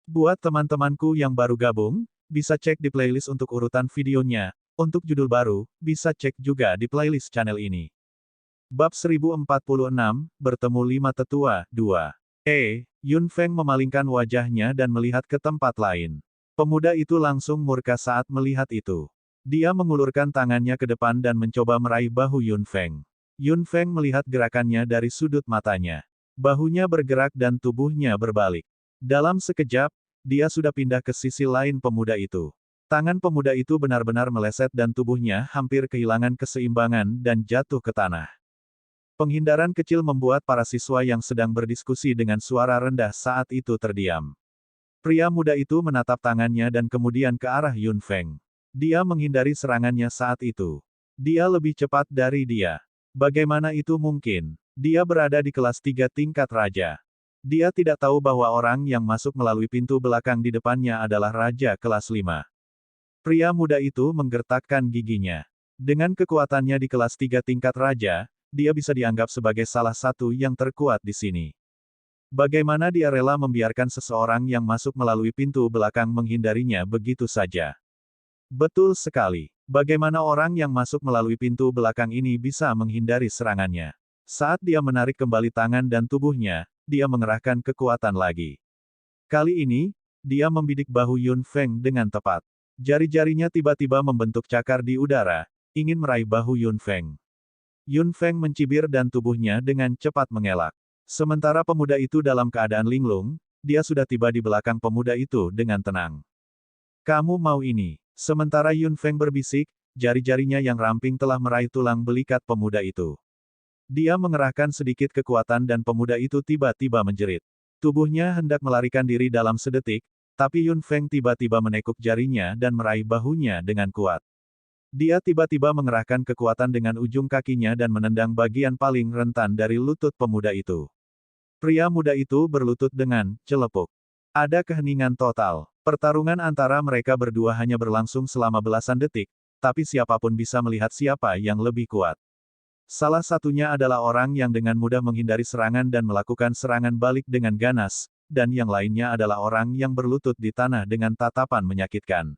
Buat teman-temanku yang baru gabung, bisa cek di playlist untuk urutan videonya. Untuk judul baru, bisa cek juga di playlist channel ini. Bab 1046, Bertemu Lima Tetua, 2. Yun Feng memalingkan wajahnya dan melihat ke tempat lain. Pemuda itu langsung murka saat melihat itu. Dia mengulurkan tangannya ke depan dan mencoba meraih bahu Yun Feng. Yun Feng melihat gerakannya dari sudut matanya. Bahunya bergerak dan tubuhnya berbalik. Dalam sekejap, dia sudah pindah ke sisi lain pemuda itu. Tangan pemuda itu benar-benar meleset dan tubuhnya hampir kehilangan keseimbangan dan jatuh ke tanah. Penghindaran kecil membuat para siswa yang sedang berdiskusi dengan suara rendah saat itu terdiam. Pria muda itu menatap tangannya dan kemudian ke arah Yun Feng. Dia menghindari serangannya saat itu. Dia lebih cepat dari dia. Bagaimana itu mungkin? Dia berada di kelas 3 tingkat raja. Dia tidak tahu bahwa orang yang masuk melalui pintu belakang di depannya adalah raja kelas 5. Pria muda itu menggertakkan giginya. Dengan kekuatannya di kelas 3 tingkat raja, dia bisa dianggap sebagai salah satu yang terkuat di sini. Bagaimana dia rela membiarkan seseorang yang masuk melalui pintu belakang menghindarinya begitu saja? Betul sekali. Bagaimana orang yang masuk melalui pintu belakang ini bisa menghindari serangannya? Saat dia menarik kembali tangan dan tubuhnya, dia mengerahkan kekuatan lagi. Kali ini, dia membidik bahu Yun Feng dengan tepat. Jari-jarinya tiba-tiba membentuk cakar di udara, ingin meraih bahu Yun Feng. Yun Feng mencibir dan tubuhnya dengan cepat mengelak. Sementara pemuda itu dalam keadaan linglung, dia sudah tiba di belakang pemuda itu dengan tenang. Kamu mau ini? Sementara Yun Feng berbisik, jari-jarinya yang ramping telah meraih tulang belikat pemuda itu. Dia mengerahkan sedikit kekuatan dan pemuda itu tiba-tiba menjerit. Tubuhnya hendak melarikan diri dalam sedetik, tapi Yun Feng tiba-tiba menekuk jarinya dan meraih bahunya dengan kuat. Dia tiba-tiba mengerahkan kekuatan dengan ujung kakinya dan menendang bagian paling rentan dari lutut pemuda itu. Pria muda itu berlutut dengan celepuk. Ada keheningan total. Pertarungan antara mereka berdua hanya berlangsung selama belasan detik, tapi siapapun bisa melihat siapa yang lebih kuat. Salah satunya adalah orang yang dengan mudah menghindari serangan dan melakukan serangan balik dengan ganas, dan yang lainnya adalah orang yang berlutut di tanah dengan tatapan menyakitkan.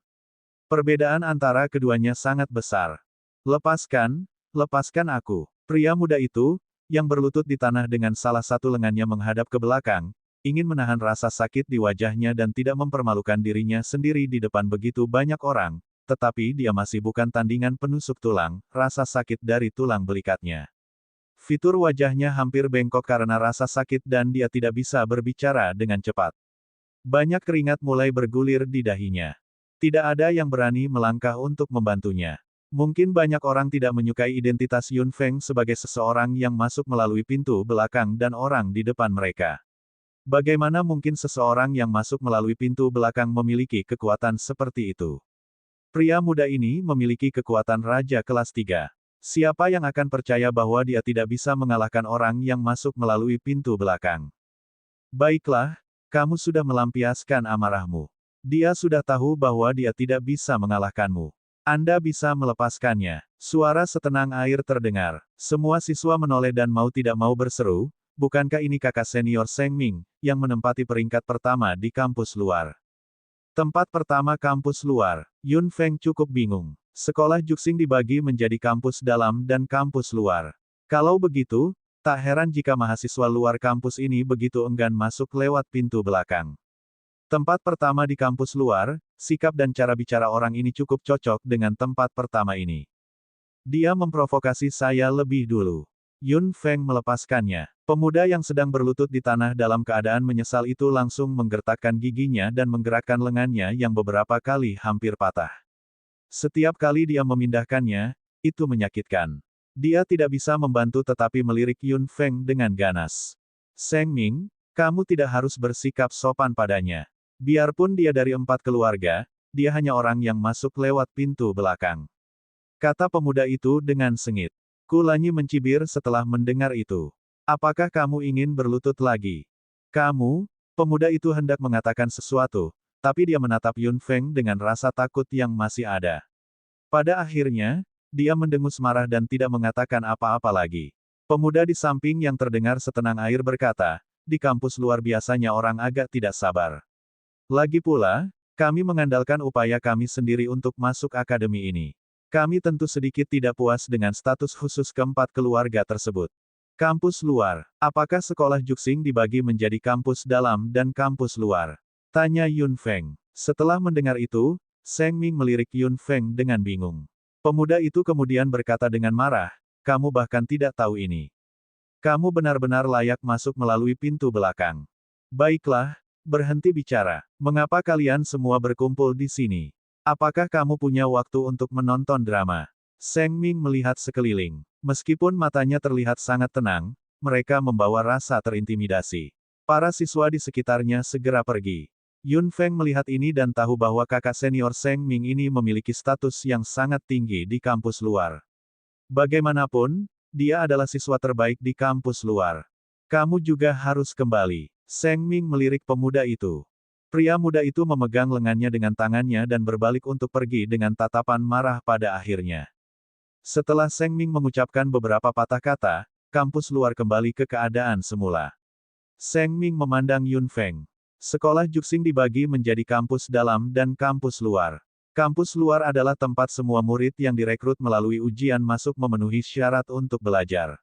Perbedaan antara keduanya sangat besar. Lepaskan aku. Pria muda itu, yang berlutut di tanah dengan salah satu lengannya menghadap ke belakang, ingin menahan rasa sakit di wajahnya dan tidak mempermalukan dirinya sendiri di depan begitu banyak orang, tetapi dia masih bukan tandingan penusuk tulang, rasa sakit dari tulang belikatnya. Fitur wajahnya hampir bengkok karena rasa sakit dan dia tidak bisa berbicara dengan cepat. Banyak keringat mulai bergulir di dahinya. Tidak ada yang berani melangkah untuk membantunya. Mungkin banyak orang tidak menyukai identitas Yun Feng sebagai seseorang yang masuk melalui pintu belakang dan orang di depan mereka. Bagaimana mungkin seseorang yang masuk melalui pintu belakang memiliki kekuatan seperti itu? Pria muda ini memiliki kekuatan raja kelas 3. Siapa yang akan percaya bahwa dia tidak bisa mengalahkan orang yang masuk melalui pintu belakang? Baiklah, kamu sudah melampiaskan amarahmu. Dia sudah tahu bahwa dia tidak bisa mengalahkanmu. Anda bisa melepaskannya. Suara setenang air terdengar. Semua siswa menoleh dan mau tidak mau berseru, bukankah ini kakak senior Seng Ming, yang menempati peringkat pertama di kampus luar? Tempat pertama kampus luar. Yun Feng cukup bingung. Sekolah Juxing dibagi menjadi kampus dalam dan kampus luar. Kalau begitu, tak heran jika mahasiswa luar kampus ini begitu enggan masuk lewat pintu belakang. Tempat pertama di kampus luar, sikap dan cara bicara orang ini cukup cocok dengan tempat pertama ini. Dia memprovokasi saya lebih dulu. Yun Feng melepaskannya. Pemuda yang sedang berlutut di tanah dalam keadaan menyesal itu langsung menggertakkan giginya dan menggerakkan lengannya yang beberapa kali hampir patah. Setiap kali dia memindahkannya, itu menyakitkan. Dia tidak bisa membantu tetapi melirik Yun Feng dengan ganas. Seng Ming, kamu tidak harus bersikap sopan padanya. Biarpun dia dari 4 keluarga, dia hanya orang yang masuk lewat pintu belakang. Kata pemuda itu dengan sengit. Kulanyi mencibir setelah mendengar itu. Apakah kamu ingin berlutut lagi? Kamu? Pemuda itu hendak mengatakan sesuatu, tapi dia menatap Yun Feng dengan rasa takut yang masih ada. Pada akhirnya, dia mendengus marah dan tidak mengatakan apa-apa lagi. Pemuda di samping yang terdengar setenang air berkata, di kampus luar biasanya orang agak tidak sabar. Lagi pula, kami mengandalkan upaya kami sendiri untuk masuk akademi ini. Kami tentu sedikit tidak puas dengan status khusus keempat keluarga tersebut. Kampus luar. Apakah sekolah Juxing dibagi menjadi kampus dalam dan kampus luar? Tanya Yun Feng. Setelah mendengar itu, Seng Ming melirik Yun Feng dengan bingung. Pemuda itu kemudian berkata dengan marah, kamu bahkan tidak tahu ini. Kamu benar-benar layak masuk melalui pintu belakang. Baiklah, berhenti bicara. Mengapa kalian semua berkumpul di sini? Apakah kamu punya waktu untuk menonton drama? Seng Ming melihat sekeliling. Meskipun matanya terlihat sangat tenang, mereka membawa rasa terintimidasi. Para siswa di sekitarnya segera pergi. Yun Feng melihat ini dan tahu bahwa kakak senior Seng Ming ini memiliki status yang sangat tinggi di kampus luar. Bagaimanapun, dia adalah siswa terbaik di kampus luar. Kamu juga harus kembali. Seng Ming melirik pemuda itu. Pria muda itu memegang lengannya dengan tangannya dan berbalik untuk pergi dengan tatapan marah pada akhirnya. Setelah Seng Ming mengucapkan beberapa patah kata, kampus luar kembali ke keadaan semula. Seng Ming memandang Yun Feng. Sekolah Juxing dibagi menjadi kampus dalam dan kampus luar. Kampus luar adalah tempat semua murid yang direkrut melalui ujian masuk memenuhi syarat untuk belajar.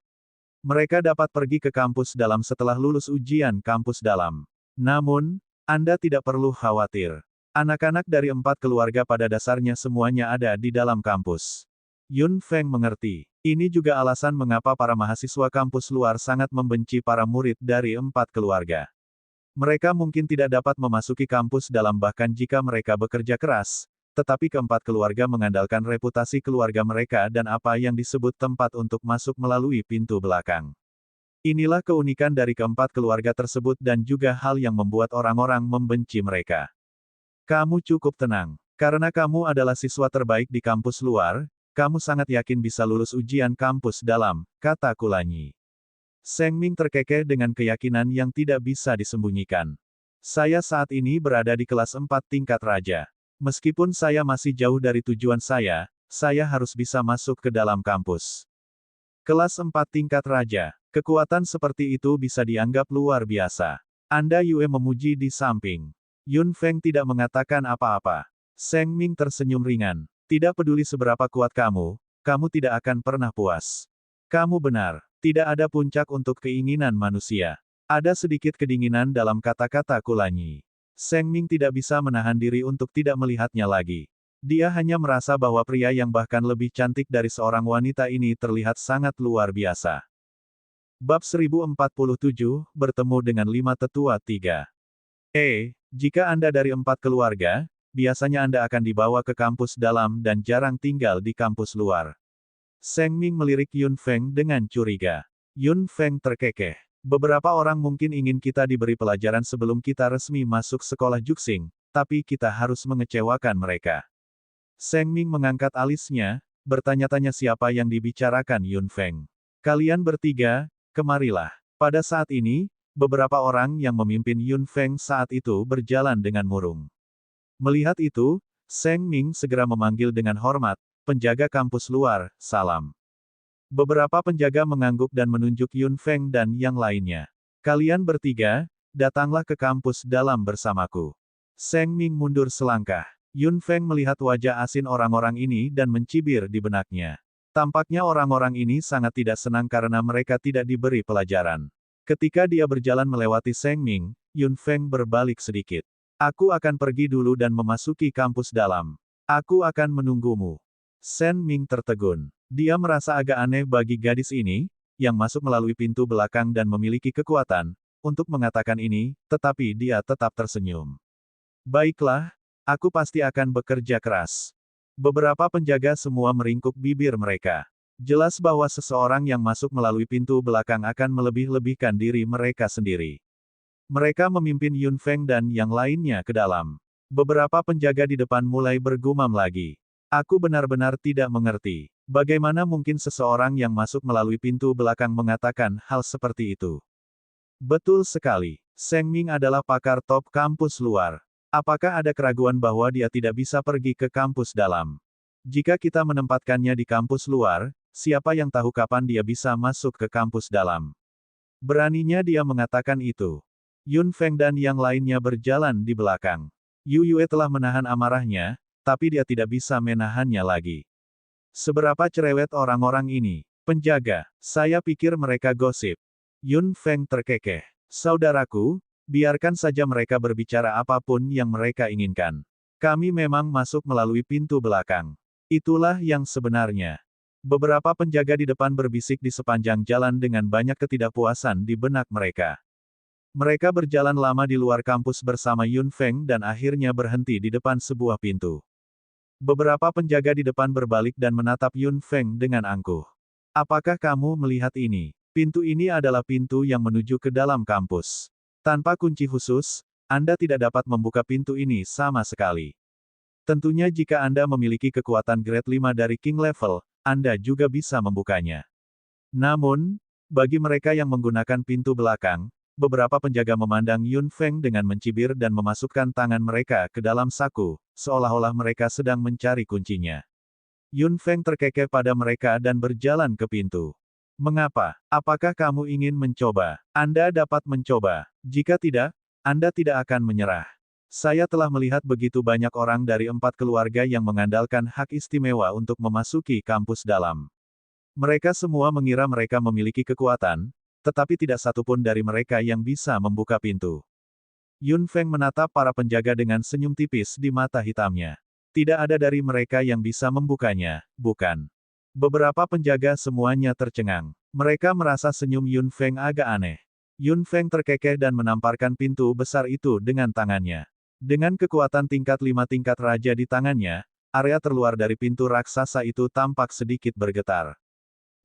Mereka dapat pergi ke kampus dalam setelah lulus ujian kampus dalam. Namun, Anda tidak perlu khawatir. Anak-anak dari 4 keluarga pada dasarnya semuanya ada di dalam kampus. Yun Feng mengerti. Ini juga alasan mengapa para mahasiswa kampus luar sangat membenci para murid dari 4 keluarga. Mereka mungkin tidak dapat memasuki kampus dalam bahkan jika mereka bekerja keras, tetapi keempat keluarga mengandalkan reputasi keluarga mereka dan apa yang disebut tempat untuk masuk melalui pintu belakang. Inilah keunikan dari keempat keluarga tersebut dan juga hal yang membuat orang-orang membenci mereka. Kamu cukup tenang. Karena kamu adalah siswa terbaik di kampus luar, kamu sangat yakin bisa lulus ujian kampus dalam, kata Kulanyi. Seng Ming terkekeh dengan keyakinan yang tidak bisa disembunyikan. Saya saat ini berada di kelas 4 tingkat raja. Meskipun saya masih jauh dari tujuan saya harus bisa masuk ke dalam kampus. Kelas 4 tingkat raja. Kekuatan seperti itu bisa dianggap luar biasa. Anda Yue memuji di samping. Yun Feng tidak mengatakan apa-apa. Seng Ming tersenyum ringan. Tidak peduli seberapa kuat kamu tidak akan pernah puas. Kamu benar, tidak ada puncak untuk keinginan manusia. Ada sedikit kedinginan dalam kata-kata Kulanyi. Seng Ming tidak bisa menahan diri untuk tidak melihatnya lagi. Dia hanya merasa bahwa pria yang bahkan lebih cantik dari seorang wanita ini terlihat sangat luar biasa. Bab 1047, bertemu dengan 5 tetua 3. Jika Anda dari 4 keluarga, biasanya Anda akan dibawa ke kampus dalam dan jarang tinggal di kampus luar. Seng Ming melirik Yun Feng dengan curiga. Yun Feng terkekeh. Beberapa orang mungkin ingin kita diberi pelajaran sebelum kita resmi masuk sekolah Juxing, tapi kita harus mengecewakan mereka. Seng Ming mengangkat alisnya, bertanya-tanya siapa yang dibicarakan Yun Feng. Kalian bertiga, kemarilah. Pada saat ini, beberapa orang yang memimpin Yun Feng saat itu berjalan dengan murung. Melihat itu, Seng Ming segera memanggil dengan hormat, penjaga kampus luar, salam. Beberapa penjaga mengangguk dan menunjuk Yun Feng dan yang lainnya. Kalian bertiga, datanglah ke kampus dalam bersamaku. Seng Ming mundur selangkah. Yun Feng melihat wajah asin orang-orang ini dan mencibir di benaknya. Tampaknya orang-orang ini sangat tidak senang karena mereka tidak diberi pelajaran. Ketika dia berjalan melewati Seng Ming, Yun Feng berbalik sedikit. Aku akan pergi dulu dan memasuki kampus dalam. Aku akan menunggumu. Seng Ming tertegun. Dia merasa agak aneh bagi gadis ini, yang masuk melalui pintu belakang dan memiliki kekuatan, untuk mengatakan ini, tetapi dia tetap tersenyum. Baiklah, aku pasti akan bekerja keras. Beberapa penjaga semua meringkuk bibir mereka. Jelas bahwa seseorang yang masuk melalui pintu belakang akan melebih-lebihkan diri mereka sendiri. Mereka memimpin Yun Feng dan yang lainnya ke dalam. Beberapa penjaga di depan mulai bergumam lagi. Aku benar-benar tidak mengerti. Bagaimana mungkin seseorang yang masuk melalui pintu belakang mengatakan hal seperti itu? Betul sekali. Seng Ming adalah pakar top kampus luar. Apakah ada keraguan bahwa dia tidak bisa pergi ke kampus dalam? Jika kita menempatkannya di kampus luar, siapa yang tahu kapan dia bisa masuk ke kampus dalam? Beraninya dia mengatakan itu. Yun Feng dan yang lainnya berjalan di belakang. Yu Yue telah menahan amarahnya, tapi dia tidak bisa menahannya lagi. Seberapa cerewet orang-orang ini? Penjaga, saya pikir mereka gosip. Yun Feng terkekeh. Saudaraku, biarkan saja mereka berbicara apapun yang mereka inginkan. Kami memang masuk melalui pintu belakang. Itulah yang sebenarnya. Beberapa penjaga di depan berbisik di sepanjang jalan dengan banyak ketidakpuasan di benak mereka. Mereka berjalan lama di luar kampus bersama Yun Feng dan akhirnya berhenti di depan sebuah pintu. Beberapa penjaga di depan berbalik dan menatap Yun Feng dengan angkuh. Apakah kamu melihat ini? Pintu ini adalah pintu yang menuju ke dalam kampus. Tanpa kunci khusus, Anda tidak dapat membuka pintu ini sama sekali. Tentunya jika Anda memiliki kekuatan grade 5 dari King Level, Anda juga bisa membukanya. Namun, bagi mereka yang menggunakan pintu belakang, beberapa penjaga memandang Yun Feng dengan mencibir dan memasukkan tangan mereka ke dalam saku, seolah-olah mereka sedang mencari kuncinya. Yun Feng terkekeh pada mereka dan berjalan ke pintu. Mengapa? Apakah kamu ingin mencoba? Anda dapat mencoba. Jika tidak, Anda tidak akan menyerah. Saya telah melihat begitu banyak orang dari 4 keluarga yang mengandalkan hak istimewa untuk memasuki kampus dalam. Mereka semua mengira mereka memiliki kekuatan, tetapi tidak satupun dari mereka yang bisa membuka pintu. Yun Feng menatap para penjaga dengan senyum tipis di mata hitamnya. Tidak ada dari mereka yang bisa membukanya, bukan? Beberapa penjaga semuanya tercengang. Mereka merasa senyum Yun Feng agak aneh. Yun Feng terkekeh dan menamparkan pintu besar itu dengan tangannya. Dengan kekuatan tingkat 5 tingkat raja di tangannya, area terluar dari pintu raksasa itu tampak sedikit bergetar.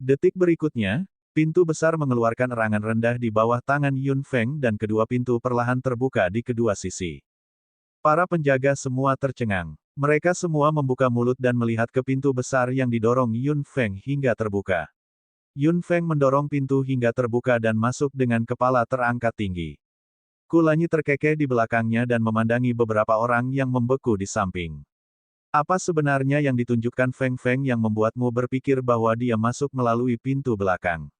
Detik berikutnya, pintu besar mengeluarkan erangan rendah di bawah tangan Yun Feng dan kedua pintu perlahan terbuka di kedua sisi. Para penjaga semua tercengang. Mereka semua membuka mulut dan melihat ke pintu besar yang didorong Yun Feng hingga terbuka. Yun Feng mendorong pintu hingga terbuka dan masuk dengan kepala terangkat tinggi. Kulanyi terkekeh di belakangnya dan memandangi beberapa orang yang membeku di samping. Apa sebenarnya yang ditunjukkan Feng Feng yang membuatmu berpikir bahwa dia masuk melalui pintu belakang?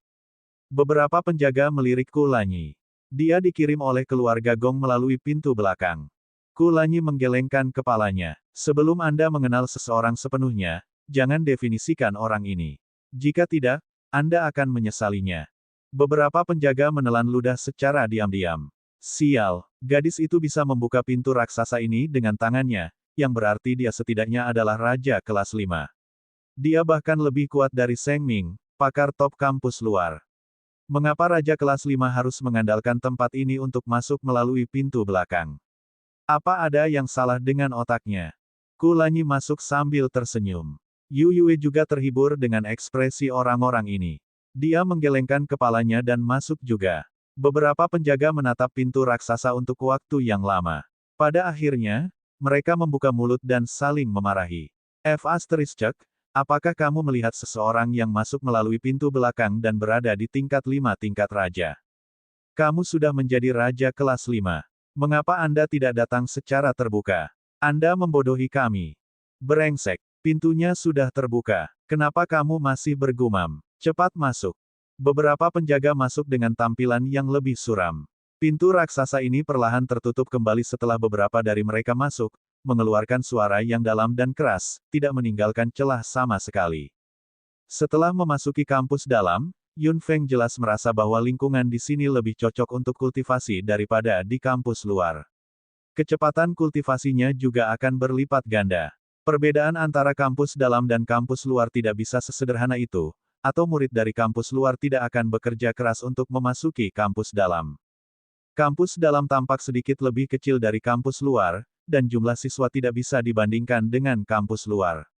Beberapa penjaga melirik Kulanyi. Dia dikirim oleh keluarga Gong melalui pintu belakang. Kulanyi menggelengkan kepalanya. Sebelum Anda mengenal seseorang sepenuhnya, jangan definisikan orang ini. Jika tidak, Anda akan menyesalinya. Beberapa penjaga menelan ludah secara diam-diam. Sial, gadis itu bisa membuka pintu raksasa ini dengan tangannya, yang berarti dia setidaknya adalah raja kelas 5. Dia bahkan lebih kuat dari Seng Ming, pakar top kampus luar. Mengapa raja kelas 5 harus mengandalkan tempat ini untuk masuk melalui pintu belakang? Apa ada yang salah dengan otaknya? Kulanyi masuk sambil tersenyum. Yu Yue juga terhibur dengan ekspresi orang-orang ini. Dia menggelengkan kepalanya dan masuk juga. Beberapa penjaga menatap pintu raksasa untuk waktu yang lama. Pada akhirnya, mereka membuka mulut dan saling memarahi. Apakah kamu melihat seseorang yang masuk melalui pintu belakang dan berada di tingkat 5 tingkat raja? Kamu sudah menjadi raja kelas 5. Mengapa Anda tidak datang secara terbuka? Anda membodohi kami. Brengsek, pintunya sudah terbuka. Kenapa kamu masih bergumam? Cepat masuk. Beberapa penjaga masuk dengan tampilan yang lebih suram. Pintu raksasa ini perlahan tertutup kembali setelah beberapa dari mereka masuk, mengeluarkan suara yang dalam dan keras, tidak meninggalkan celah sama sekali. Setelah memasuki kampus dalam, Yun Feng jelas merasa bahwa lingkungan di sini lebih cocok untuk kultivasi daripada di kampus luar. Kecepatan kultivasinya juga akan berlipat ganda. Perbedaan antara kampus dalam dan kampus luar tidak bisa sesederhana itu, atau murid dari kampus luar tidak akan bekerja keras untuk memasuki kampus dalam. Kampus dalam tampak sedikit lebih kecil dari kampus luar, dan jumlah siswa tidak bisa dibandingkan dengan kampus luar.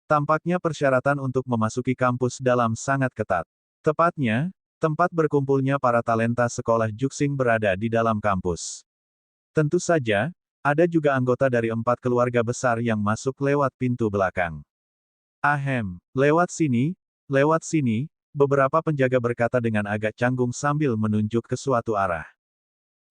Tampaknya persyaratan untuk memasuki kampus dalam sangat ketat. Tepatnya, tempat berkumpulnya para talenta sekolah Juxing berada di dalam kampus. Tentu saja, ada juga anggota dari 4 keluarga besar yang masuk lewat pintu belakang. Ahem, lewat sini, beberapa penjaga berkata dengan agak canggung sambil menunjuk ke suatu arah.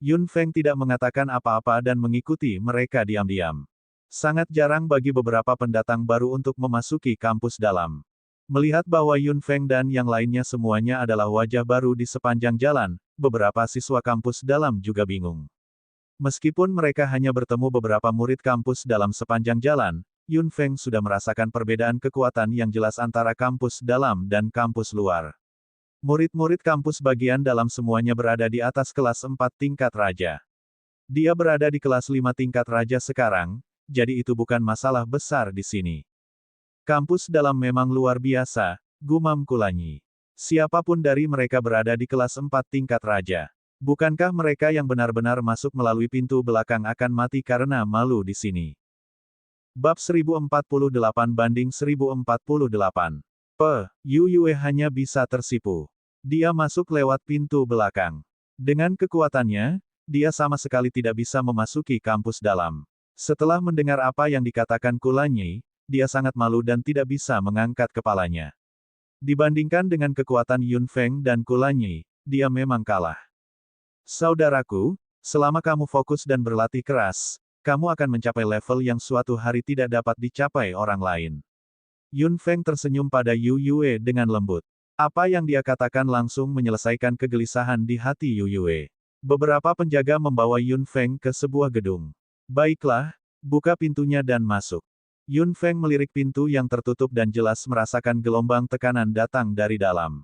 Yun Feng tidak mengatakan apa-apa dan mengikuti mereka diam-diam. Sangat jarang bagi beberapa pendatang baru untuk memasuki kampus dalam. Melihat bahwa Yun Feng dan yang lainnya semuanya adalah wajah baru di sepanjang jalan, beberapa siswa kampus dalam juga bingung. Meskipun mereka hanya bertemu beberapa murid kampus dalam sepanjang jalan, Yun Feng sudah merasakan perbedaan kekuatan yang jelas antara kampus dalam dan kampus luar. Murid-murid kampus bagian dalam semuanya berada di atas kelas 4 tingkat raja. Dia berada di kelas 5 tingkat raja sekarang, jadi itu bukan masalah besar di sini. Kampus dalam memang luar biasa, gumam Kulanyi. Siapapun dari mereka berada di kelas 4 tingkat raja. Bukankah mereka yang benar-benar masuk melalui pintu belakang akan mati karena malu di sini? Bab 1048-1048. Yu Yue hanya bisa tersipu. Dia masuk lewat pintu belakang. Dengan kekuatannya, dia sama sekali tidak bisa memasuki kampus dalam. Setelah mendengar apa yang dikatakan Kulanyi, dia sangat malu dan tidak bisa mengangkat kepalanya. Dibandingkan dengan kekuatan Yun Feng dan Kulanyi, dia memang kalah. Saudaraku, selama kamu fokus dan berlatih keras, kamu akan mencapai level yang suatu hari tidak dapat dicapai orang lain. Yun Feng tersenyum pada Yu Yue dengan lembut. Apa yang dia katakan langsung menyelesaikan kegelisahan di hati Yu Yue. Beberapa penjaga membawa Yun Feng ke sebuah gedung. Baiklah, buka pintunya dan masuk. Yun Feng melirik pintu yang tertutup dan jelas merasakan gelombang tekanan datang dari dalam.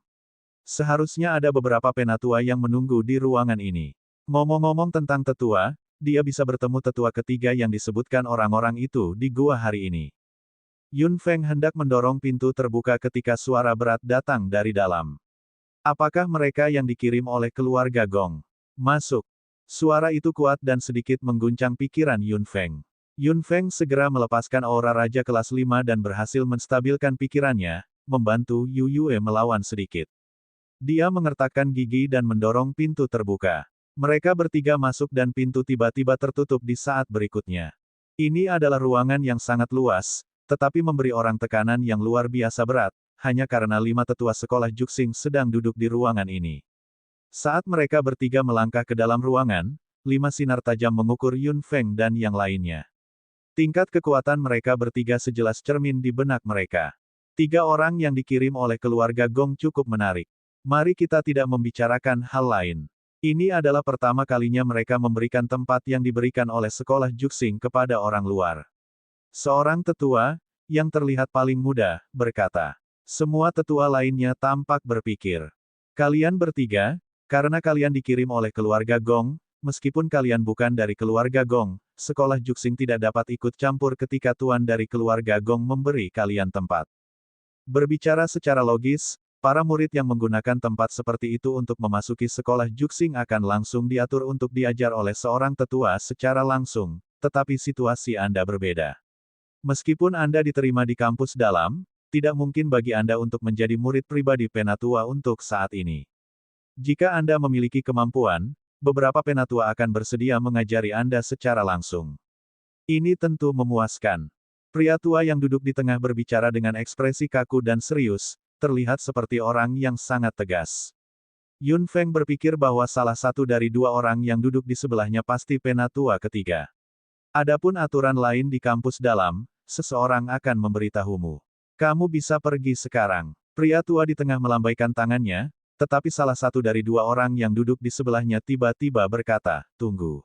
Seharusnya ada beberapa penatua yang menunggu di ruangan ini. Ngomong-ngomong tentang tetua, dia bisa bertemu tetua ketiga yang disebutkan orang-orang itu di gua hari ini. Yun Feng hendak mendorong pintu terbuka ketika suara berat datang dari dalam. Apakah mereka yang dikirim oleh keluarga Gong? Masuk. Suara itu kuat dan sedikit mengguncang pikiran Yun Feng. Yun Feng segera melepaskan aura raja kelas 5 dan berhasil menstabilkan pikirannya, membantu Yu Yue melawan sedikit. Dia mengertakkan gigi dan mendorong pintu terbuka. Mereka bertiga masuk dan pintu tiba-tiba tertutup di saat berikutnya. Ini adalah ruangan yang sangat luas, tetapi memberi orang tekanan yang luar biasa berat, hanya karena 5 tetua sekolah Juxing sedang duduk di ruangan ini. Saat mereka bertiga melangkah ke dalam ruangan, 5 sinar tajam mengukur Yun Feng dan yang lainnya. Tingkat kekuatan mereka bertiga sejelas cermin di benak mereka. 3 orang yang dikirim oleh keluarga Gong cukup menarik. Mari kita tidak membicarakan hal lain. Ini adalah pertama kalinya mereka memberikan tempat yang diberikan oleh sekolah Juxing kepada orang luar. Seorang tetua, yang terlihat paling muda, berkata. Semua tetua lainnya tampak berpikir. Kalian bertiga, karena kalian dikirim oleh keluarga Gong, meskipun kalian bukan dari keluarga Gong, sekolah Juxing tidak dapat ikut campur ketika tuan dari keluarga Gong memberi kalian tempat. Berbicara secara logis, para murid yang menggunakan tempat seperti itu untuk memasuki sekolah Juxing akan langsung diatur untuk diajar oleh seorang tetua secara langsung, tetapi situasi Anda berbeda. Meskipun Anda diterima di kampus dalam, tidak mungkin bagi Anda untuk menjadi murid pribadi penatua untuk saat ini. Jika Anda memiliki kemampuan, beberapa penatua akan bersedia mengajari Anda secara langsung. Ini tentu memuaskan. Pria tua yang duduk di tengah berbicara dengan ekspresi kaku dan serius, terlihat seperti orang yang sangat tegas. Yun Feng berpikir bahwa salah satu dari 2 orang yang duduk di sebelahnya pasti penatua ketiga. Adapun aturan lain di kampus dalam, seseorang akan memberitahumu. Kamu bisa pergi sekarang. Pria tua di tengah melambaikan tangannya, tetapi salah satu dari 2 orang yang duduk di sebelahnya tiba-tiba berkata, "Tunggu."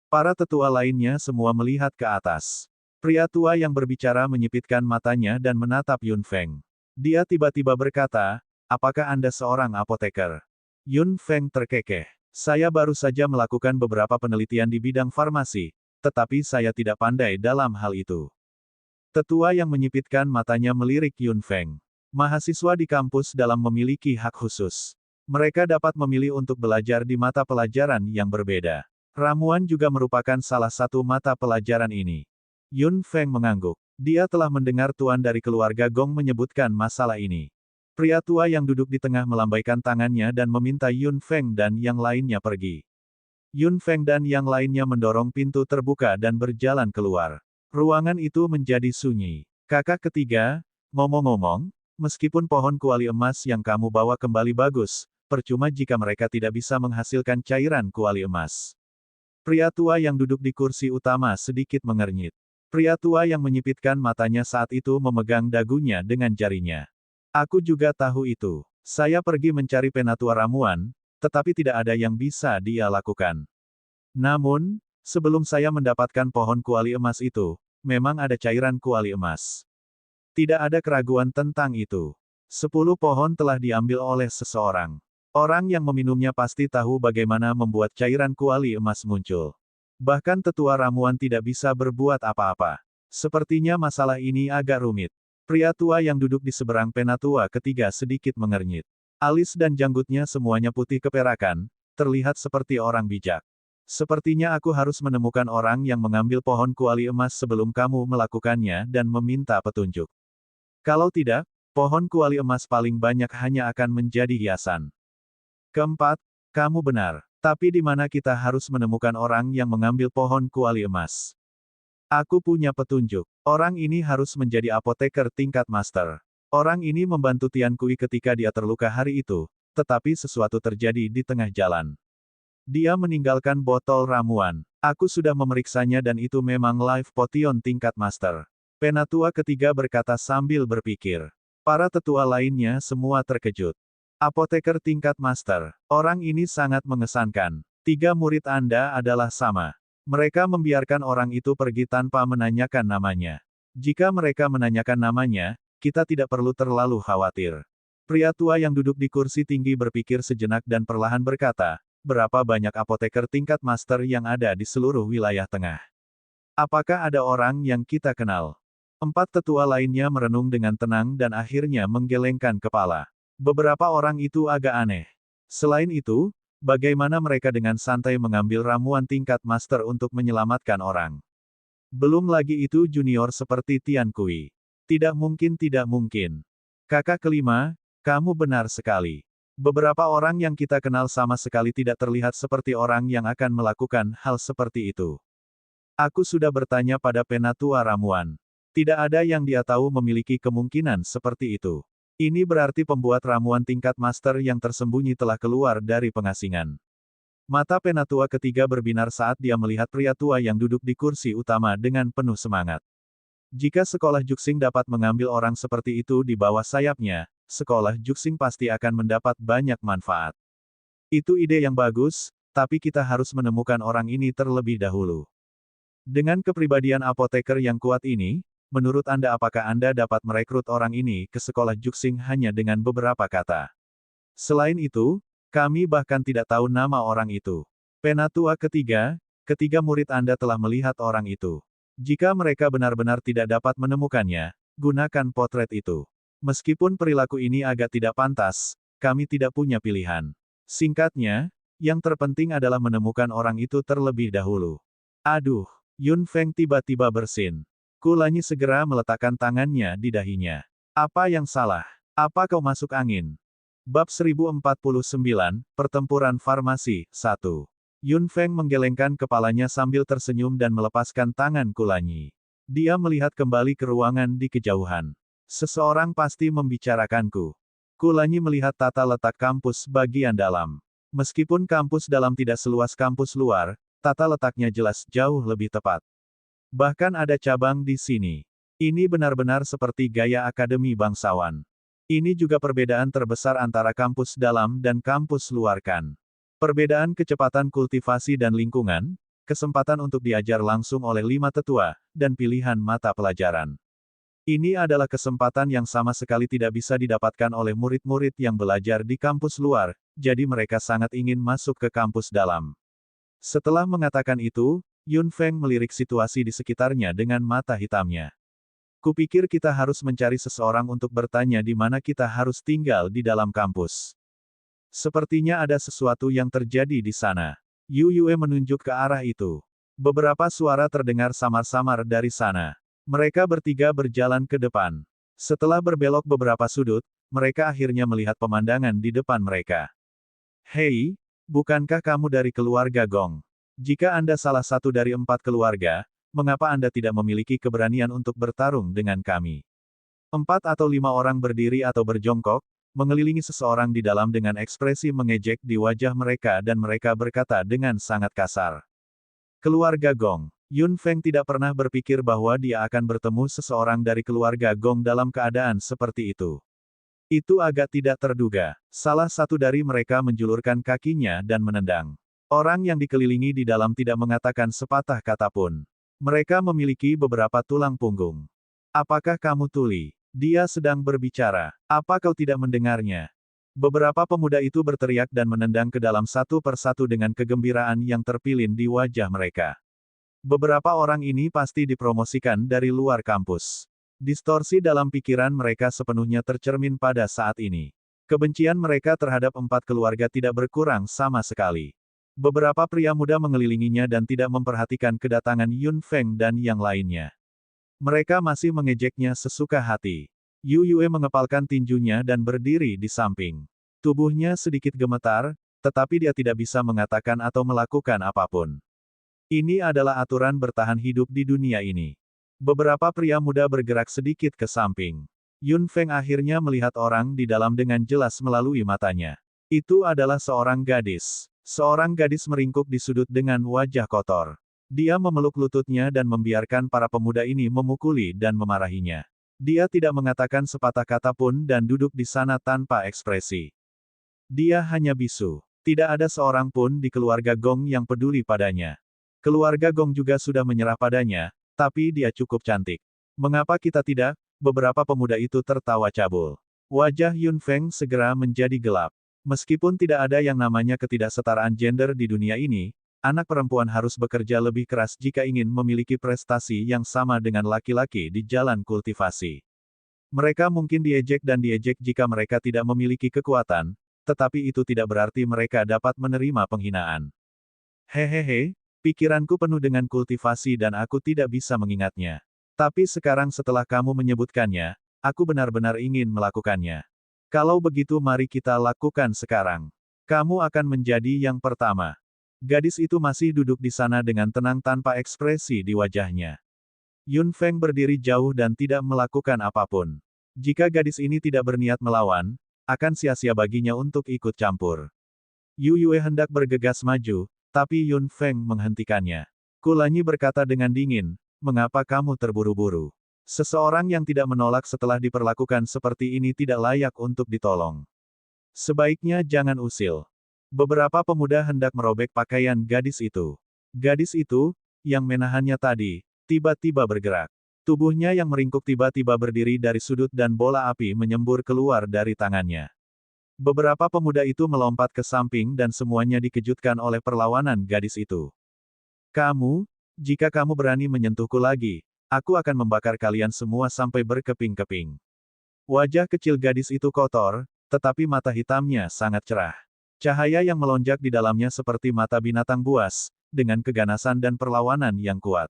Para tetua lainnya semua melihat ke atas. Pria tua yang berbicara menyipitkan matanya dan menatap Yun Feng. Dia tiba-tiba berkata, "Apakah Anda seorang apoteker?" Yun Feng terkekeh. "Saya baru saja melakukan beberapa penelitian di bidang farmasi, tetapi saya tidak pandai dalam hal itu." Tetua yang menyipitkan matanya melirik Yun Feng. Mahasiswa di kampus dalam memiliki hak khusus. Mereka dapat memilih untuk belajar di mata pelajaran yang berbeda. Ramuan juga merupakan salah satu mata pelajaran ini. Yun Feng mengangguk. Dia telah mendengar tuan dari keluarga Gong menyebutkan masalah ini. Pria tua yang duduk di tengah melambaikan tangannya dan meminta Yun Feng dan yang lainnya pergi. Yun Feng dan yang lainnya mendorong pintu terbuka dan berjalan keluar. Ruangan itu menjadi sunyi. Kakak ketiga, ngomong-ngomong, meskipun pohon kuali emas yang kamu bawa kembali bagus, percuma jika mereka tidak bisa menghasilkan cairan kuali emas. Pria tua yang duduk di kursi utama sedikit mengernyit. Pria tua yang menyipitkan matanya saat itu memegang dagunya dengan jarinya. Aku juga tahu itu. Saya pergi mencari penatua ramuan, tetapi tidak ada yang bisa dia lakukan. Namun, Sebelum saya mendapatkan pohon kuali emas itu, memang ada cairan kuali emas. Tidak ada keraguan tentang itu. 10 pohon telah diambil oleh seseorang. Orang yang meminumnya pasti tahu bagaimana membuat cairan kuali emas muncul. Bahkan tetua ramuan tidak bisa berbuat apa-apa. Sepertinya masalah ini agak rumit. Pria tua yang duduk di seberang penatua ketiga sedikit mengernyit. Alis dan janggutnya semuanya putih keperakan, terlihat seperti orang bijak. Sepertinya aku harus menemukan orang yang mengambil pohon kuali emas sebelum kamu melakukannya dan meminta petunjuk. Kalau tidak, pohon kuali emas paling banyak hanya akan menjadi hiasan. Keempat, kamu benar. Tapi di mana kita harus menemukan orang yang mengambil pohon kuali emas? Aku punya petunjuk. Orang ini harus menjadi apoteker tingkat master. Orang ini membantu Tian Kui ketika dia terluka hari itu, tetapi sesuatu terjadi di tengah jalan. Dia meninggalkan botol ramuan. Aku sudah memeriksanya dan itu memang live potion tingkat master. Penatua ketiga berkata sambil berpikir. Para tetua lainnya semua terkejut. Apoteker tingkat master. Orang ini sangat mengesankan. 3 murid Anda adalah sama. Mereka membiarkan orang itu pergi tanpa menanyakan namanya. Jika mereka menanyakan namanya, kita tidak perlu terlalu khawatir. Pria tua yang duduk di kursi tinggi berpikir sejenak dan perlahan berkata, berapa banyak apoteker tingkat master yang ada di seluruh wilayah tengah? Apakah ada orang yang kita kenal? 4 tetua lainnya merenung dengan tenang dan akhirnya menggelengkan kepala. Beberapa orang itu agak aneh. Selain itu, bagaimana mereka dengan santai mengambil ramuan tingkat master untuk menyelamatkan orang? Belum lagi itu junior seperti Tian Kui. Tidak mungkin, tidak mungkin. Kakak kelima, kamu benar sekali. Beberapa orang yang kita kenal sama sekali tidak terlihat seperti orang yang akan melakukan hal seperti itu. Aku sudah bertanya pada penatua ramuan. Tidak ada yang dia tahu memiliki kemungkinan seperti itu. Ini berarti pembuat ramuan tingkat master yang tersembunyi telah keluar dari pengasingan. Mata penatua ketiga berbinar saat dia melihat pria tua yang duduk di kursi utama dengan penuh semangat. Jika sekolah Juxing dapat mengambil orang seperti itu di bawah sayapnya, sekolah Juxing pasti akan mendapat banyak manfaat. Itu ide yang bagus, tapi kita harus menemukan orang ini terlebih dahulu. Dengan kepribadian apoteker yang kuat ini, menurut Anda apakah Anda dapat merekrut orang ini ke sekolah Juxing hanya dengan beberapa kata? Selain itu, kami bahkan tidak tahu nama orang itu. Penatua ketiga, ketiga murid Anda telah melihat orang itu. Jika mereka benar-benar tidak dapat menemukannya, gunakan potret itu. Meskipun perilaku ini agak tidak pantas, kami tidak punya pilihan. Singkatnya, yang terpenting adalah menemukan orang itu terlebih dahulu. Aduh, Yun Feng tiba-tiba bersin. Kulanyi segera meletakkan tangannya di dahinya. Apa yang salah? Apa kau masuk angin? Bab 1049, Pertempuran Farmasi, 1. Yun Feng menggelengkan kepalanya sambil tersenyum dan melepaskan tangan Kulanyi. Dia melihat kembali ke ruangan di kejauhan. Seseorang pasti membicarakanku. Kulanyi melihat tata letak kampus bagian dalam. Meskipun kampus dalam tidak seluas kampus luar, tata letaknya jelas jauh lebih tepat. Bahkan ada cabang di sini. Ini benar-benar seperti gaya akademi bangsawan. Ini juga perbedaan terbesar antara kampus dalam dan kampus luar kan. Perbedaan kecepatan kultivasi dan lingkungan, kesempatan untuk diajar langsung oleh 5 tetua, dan pilihan mata pelajaran. Ini adalah kesempatan yang sama sekali tidak bisa didapatkan oleh murid-murid yang belajar di kampus luar, jadi mereka sangat ingin masuk ke kampus dalam. Setelah mengatakan itu, Yun Feng melirik situasi di sekitarnya dengan mata hitamnya. Kupikir kita harus mencari seseorang untuk bertanya di mana kita harus tinggal di dalam kampus. Sepertinya ada sesuatu yang terjadi di sana. Yu Yue menunjuk ke arah itu. Beberapa suara terdengar samar-samar dari sana. Mereka bertiga berjalan ke depan. Setelah berbelok beberapa sudut, mereka akhirnya melihat pemandangan di depan mereka. Hei, bukankah kamu dari keluarga Gong? Jika Anda salah satu dari 4 keluarga, mengapa Anda tidak memiliki keberanian untuk bertarung dengan kami? 4 atau 5 orang berdiri atau berjongkok, mengelilingi seseorang di dalam dengan ekspresi mengejek di wajah mereka dan mereka berkata dengan sangat kasar. Keluarga Gong. Yun Feng tidak pernah berpikir bahwa dia akan bertemu seseorang dari keluarga Gong dalam keadaan seperti itu. Itu agak tidak terduga. Salah satu dari mereka menjulurkan kakinya dan menendang. Orang yang dikelilingi di dalam tidak mengatakan sepatah kata pun. Mereka memiliki beberapa tulang punggung. Apakah kamu tuli? Dia sedang berbicara. Apa kau tidak mendengarnya? Beberapa pemuda itu berteriak dan menendang ke dalam satu persatu dengan kegembiraan yang terpilin di wajah mereka. Beberapa orang ini pasti dipromosikan dari luar kampus. Distorsi dalam pikiran mereka sepenuhnya tercermin pada saat ini. Kebencian mereka terhadap 4 keluarga tidak berkurang sama sekali. Beberapa pria muda mengelilinginya dan tidak memperhatikan kedatangan Yun Feng dan yang lainnya. Mereka masih mengejeknya sesuka hati. Yu Yue mengepalkan tinjunya dan berdiri di samping. Tubuhnya sedikit gemetar, tetapi dia tidak bisa mengatakan atau melakukan apapun. Ini adalah aturan bertahan hidup di dunia ini. Beberapa pria muda bergerak sedikit ke samping. Yun Feng akhirnya melihat orang di dalam dengan jelas melalui matanya. Itu adalah seorang gadis. Seorang gadis meringkuk di sudut dengan wajah kotor. Dia memeluk lututnya dan membiarkan para pemuda ini memukuli dan memarahinya. Dia tidak mengatakan sepatah kata pun dan duduk di sana tanpa ekspresi. Dia hanya bisu. Tidak ada seorang pun di keluarga Gong yang peduli padanya. Keluarga Gong juga sudah menyerah padanya, tapi dia cukup cantik. Mengapa kita tidak? Beberapa pemuda itu tertawa cabul. Wajah Yun Feng segera menjadi gelap. Meskipun tidak ada yang namanya ketidaksetaraan gender di dunia ini, anak perempuan harus bekerja lebih keras jika ingin memiliki prestasi yang sama dengan laki-laki di jalan kultivasi. Mereka mungkin diejek dan diejek jika mereka tidak memiliki kekuatan, tetapi itu tidak berarti mereka dapat menerima penghinaan. Hehehe, pikiranku penuh dengan kultivasi dan aku tidak bisa mengingatnya. Tapi sekarang setelah kamu menyebutkannya, aku benar-benar ingin melakukannya. Kalau begitu mari kita lakukan sekarang. Kamu akan menjadi yang pertama. Gadis itu masih duduk di sana dengan tenang tanpa ekspresi di wajahnya. Yun Feng berdiri jauh dan tidak melakukan apapun. Jika gadis ini tidak berniat melawan, akan sia-sia baginya untuk ikut campur. Yu Yue hendak bergegas maju, tapi Yun Feng menghentikannya. Kulanyi berkata dengan dingin, mengapa kamu terburu-buru? Seseorang yang tidak menolak setelah diperlakukan seperti ini tidak layak untuk ditolong. Sebaiknya jangan usil. Beberapa pemuda hendak merobek pakaian gadis itu. Gadis itu, yang menahannya tadi, tiba-tiba bergerak. Tubuhnya yang meringkuk tiba-tiba berdiri dari sudut dan bola api menyembur keluar dari tangannya. Beberapa pemuda itu melompat ke samping dan semuanya dikejutkan oleh perlawanan gadis itu. Kamu, jika kamu berani menyentuhku lagi, aku akan membakar kalian semua sampai berkeping-keping. Wajah kecil gadis itu kotor, tetapi mata hitamnya sangat cerah. Cahaya yang melonjak di dalamnya seperti mata binatang buas, dengan keganasan dan perlawanan yang kuat.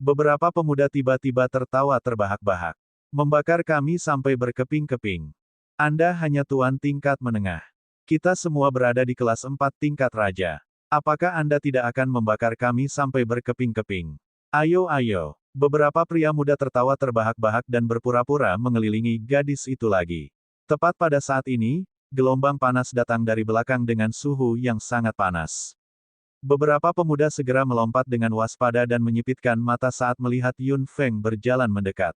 Beberapa pemuda tiba-tiba tertawa terbahak-bahak. Membakar kami sampai berkeping-keping. Anda hanya tuan tingkat menengah. Kita semua berada di kelas 4 tingkat raja. Apakah Anda tidak akan membakar kami sampai berkeping-keping? Ayo ayo. Beberapa pria muda tertawa terbahak-bahak dan berpura-pura mengelilingi gadis itu lagi. Tepat pada saat ini, gelombang panas datang dari belakang dengan suhu yang sangat panas. Beberapa pemuda segera melompat dengan waspada dan menyipitkan mata saat melihat Yun Feng berjalan mendekat.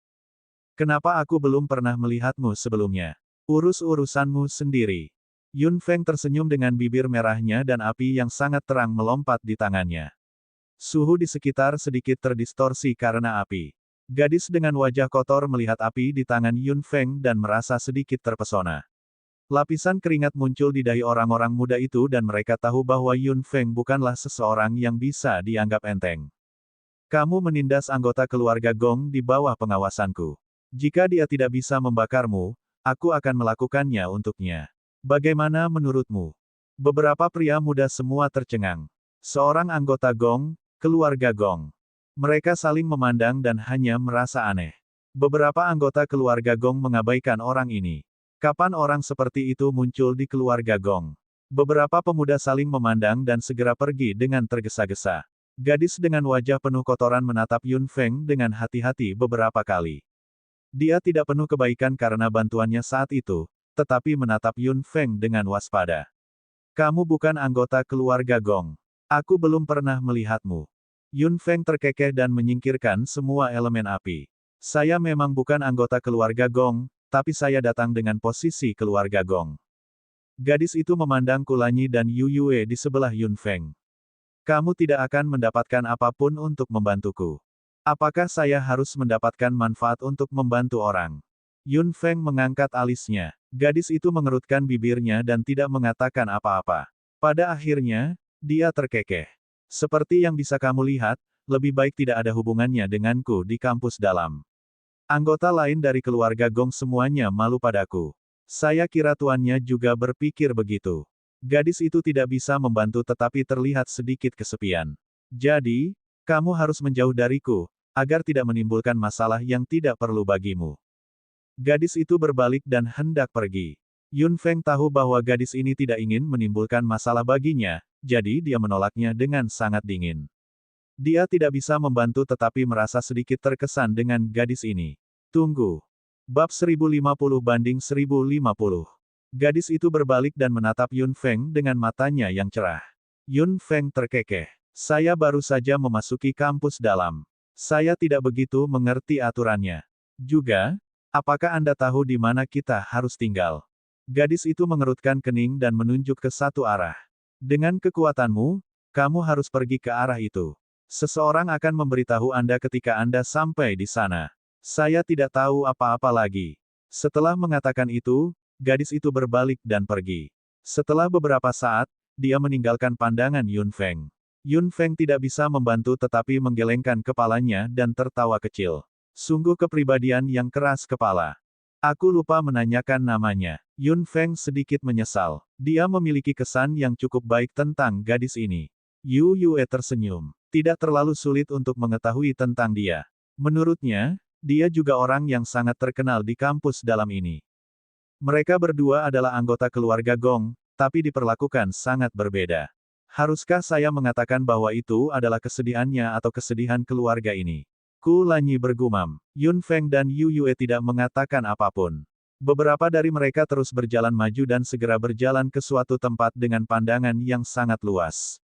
Kenapa aku belum pernah melihatmu sebelumnya? Urus urusanmu sendiri. Yun Feng tersenyum dengan bibir merahnya dan api yang sangat terang melompat di tangannya. Suhu di sekitar sedikit terdistorsi karena api. Gadis dengan wajah kotor melihat api di tangan Yun Feng dan merasa sedikit terpesona. Lapisan keringat muncul di dahi orang-orang muda itu dan mereka tahu bahwa Yun Feng bukanlah seseorang yang bisa dianggap enteng. Kamu menindas anggota keluarga Gong di bawah pengawasanku. Jika dia tidak bisa membakarmu, aku akan melakukannya untuknya. Bagaimana menurutmu? Beberapa pria muda semua tercengang. Seorang anggota Gong, keluarga Gong. Mereka saling memandang dan hanya merasa aneh. Beberapa anggota keluarga Gong mengabaikan orang ini. Kapan orang seperti itu muncul di keluarga Gong? Beberapa pemuda saling memandang dan segera pergi dengan tergesa-gesa. Gadis dengan wajah penuh kotoran menatap Yun Feng dengan hati-hati beberapa kali. Dia tidak penuh kebaikan karena bantuannya saat itu, tetapi menatap Yun Feng dengan waspada. Kamu bukan anggota keluarga Gong. Aku belum pernah melihatmu. Yun Feng terkekeh dan menyingkirkan semua elemen api. Saya memang bukan anggota keluarga Gong, tapi saya datang dengan posisi keluarga Gong. Gadis itu memandang Kulanyi dan Yu Yue di sebelah Yun Feng. Kamu tidak akan mendapatkan apapun untuk membantuku. Apakah saya harus mendapatkan manfaat untuk membantu orang? Yun Feng mengangkat alisnya. Gadis itu mengerutkan bibirnya dan tidak mengatakan apa-apa. Pada akhirnya, dia terkekeh. Seperti yang bisa kamu lihat, lebih baik tidak ada hubungannya denganku di kampus dalam. Anggota lain dari keluarga Gong semuanya malu padaku. Saya kira tuannya juga berpikir begitu. Gadis itu tidak bisa membantu tetapi terlihat sedikit kesepian. Jadi, kamu harus menjauh dariku, agar tidak menimbulkan masalah yang tidak perlu bagimu. Gadis itu berbalik dan hendak pergi. Yun Feng tahu bahwa gadis ini tidak ingin menimbulkan masalah baginya, jadi dia menolaknya dengan sangat dingin. Dia tidak bisa membantu tetapi merasa sedikit terkesan dengan gadis ini. Tunggu. Bab 1050/1050. Gadis itu berbalik dan menatap Yun Feng dengan matanya yang cerah. Yun Feng terkekeh. Saya baru saja memasuki kampus dalam. Saya tidak begitu mengerti aturannya. Juga, apakah Anda tahu di mana kita harus tinggal? Gadis itu mengerutkan kening dan menunjuk ke satu arah. Dengan kekuatanmu, kamu harus pergi ke arah itu. Seseorang akan memberitahu Anda ketika Anda sampai di sana. Saya tidak tahu apa-apa lagi. Setelah mengatakan itu, gadis itu berbalik dan pergi. Setelah beberapa saat, dia meninggalkan pandangan Yun Feng. Yun Feng tidak bisa membantu tetapi menggelengkan kepalanya dan tertawa kecil. Sungguh kepribadian yang keras kepala. Aku lupa menanyakan namanya. Yun Feng sedikit menyesal. Dia memiliki kesan yang cukup baik tentang gadis ini. Yu Yue tersenyum. Tidak terlalu sulit untuk mengetahui tentang dia. Menurutnya, dia juga orang yang sangat terkenal di kampus dalam ini. Mereka berdua adalah anggota keluarga Gong, tapi diperlakukan sangat berbeda. Haruskah saya mengatakan bahwa itu adalah kesedihannya atau kesedihan keluarga ini? Kulanyi bergumam. Yun Feng dan Yu Yue tidak mengatakan apapun. Beberapa dari mereka terus berjalan maju dan segera berjalan ke suatu tempat dengan pandangan yang sangat luas.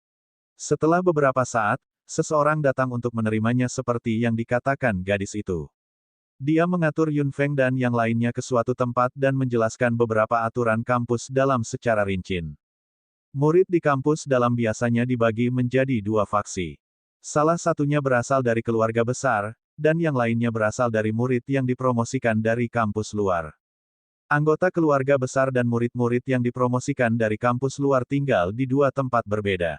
Setelah beberapa saat, seseorang datang untuk menerimanya seperti yang dikatakan gadis itu. Dia mengatur Yun Feng dan yang lainnya ke suatu tempat dan menjelaskan beberapa aturan kampus dalam secara rinci. Murid di kampus dalam biasanya dibagi menjadi dua faksi. Salah satunya berasal dari keluarga besar, dan yang lainnya berasal dari murid yang dipromosikan dari kampus luar. Anggota keluarga besar dan murid-murid yang dipromosikan dari kampus luar tinggal di dua tempat berbeda.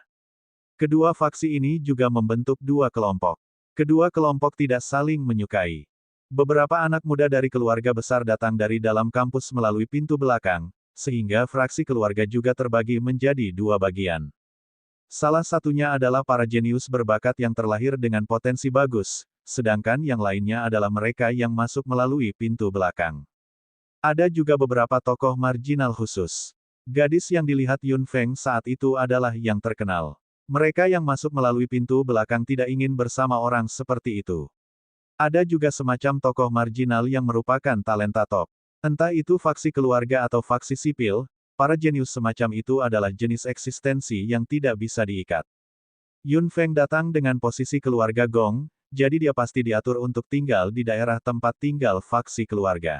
Kedua faksi ini juga membentuk dua kelompok. Kedua kelompok tidak saling menyukai. Beberapa anak muda dari keluarga besar datang dari dalam kampus melalui pintu belakang, sehingga fraksi keluarga juga terbagi menjadi dua bagian. Salah satunya adalah para jenius berbakat yang terlahir dengan potensi bagus, sedangkan yang lainnya adalah mereka yang masuk melalui pintu belakang. Ada juga beberapa tokoh marginal khusus. Gadis yang dilihat Yun Feng saat itu adalah yang terkenal. Mereka yang masuk melalui pintu belakang tidak ingin bersama orang seperti itu. Ada juga semacam tokoh marginal yang merupakan talenta top. Entah itu faksi keluarga atau faksi sipil, para jenius semacam itu adalah jenis eksistensi yang tidak bisa diikat. Yun Feng datang dengan posisi keluarga Gong, jadi dia pasti diatur untuk tinggal di daerah tempat tinggal faksi keluarga.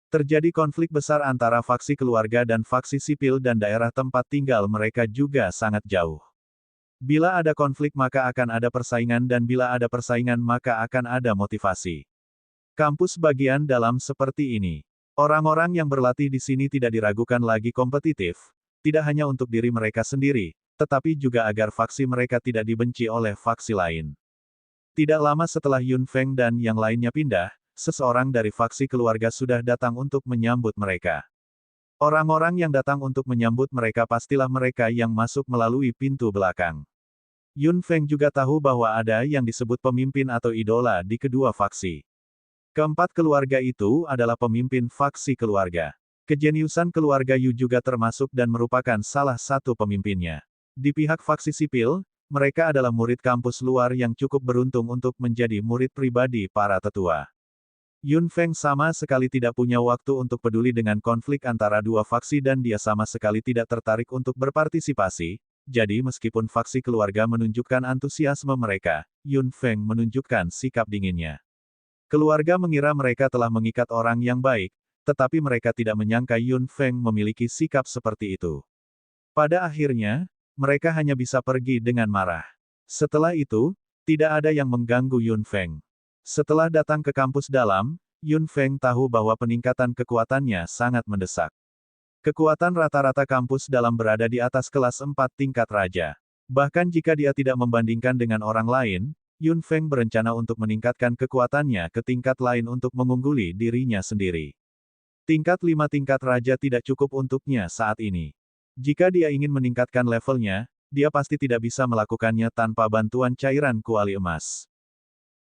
Terjadi konflik besar antara faksi keluarga dan faksi sipil dan daerah tempat tinggal mereka juga sangat jauh. Bila ada konflik maka akan ada persaingan dan bila ada persaingan maka akan ada motivasi. Kampus bagian dalam seperti ini. Orang-orang yang berlatih di sini tidak diragukan lagi kompetitif, tidak hanya untuk diri mereka sendiri, tetapi juga agar faksi mereka tidak dibenci oleh faksi lain. Tidak lama setelah Yun Feng dan yang lainnya pindah, seseorang dari faksi keluarga sudah datang untuk menyambut mereka. Orang-orang yang datang untuk menyambut mereka pastilah mereka yang masuk melalui pintu belakang. Yun Feng juga tahu bahwa ada yang disebut pemimpin atau idola di kedua faksi. Keempat keluarga itu adalah pemimpin faksi keluarga. Kejeniusan keluarga Yu juga termasuk dan merupakan salah satu pemimpinnya. Di pihak faksi sipil, mereka adalah murid kampus luar yang cukup beruntung untuk menjadi murid pribadi para tetua. Yun Feng sama sekali tidak punya waktu untuk peduli dengan konflik antara dua faksi dan dia sama sekali tidak tertarik untuk berpartisipasi, jadi meskipun faksi keluarga menunjukkan antusiasme mereka, Yun Feng menunjukkan sikap dinginnya. Keluarga mengira mereka telah mengikat orang yang baik, tetapi mereka tidak menyangka Yun Feng memiliki sikap seperti itu. Pada akhirnya, mereka hanya bisa pergi dengan marah. Setelah itu, tidak ada yang mengganggu Yun Feng. Setelah datang ke kampus dalam, Yun Feng tahu bahwa peningkatan kekuatannya sangat mendesak. Kekuatan rata-rata kampus dalam berada di atas kelas 4 tingkat raja. Bahkan jika dia tidak membandingkan dengan orang lain, Yun Feng berencana untuk meningkatkan kekuatannya ke tingkat lain untuk mengungguli dirinya sendiri. Tingkat 5 tingkat raja tidak cukup untuknya saat ini. Jika dia ingin meningkatkan levelnya, dia pasti tidak bisa melakukannya tanpa bantuan cairan kuali emas.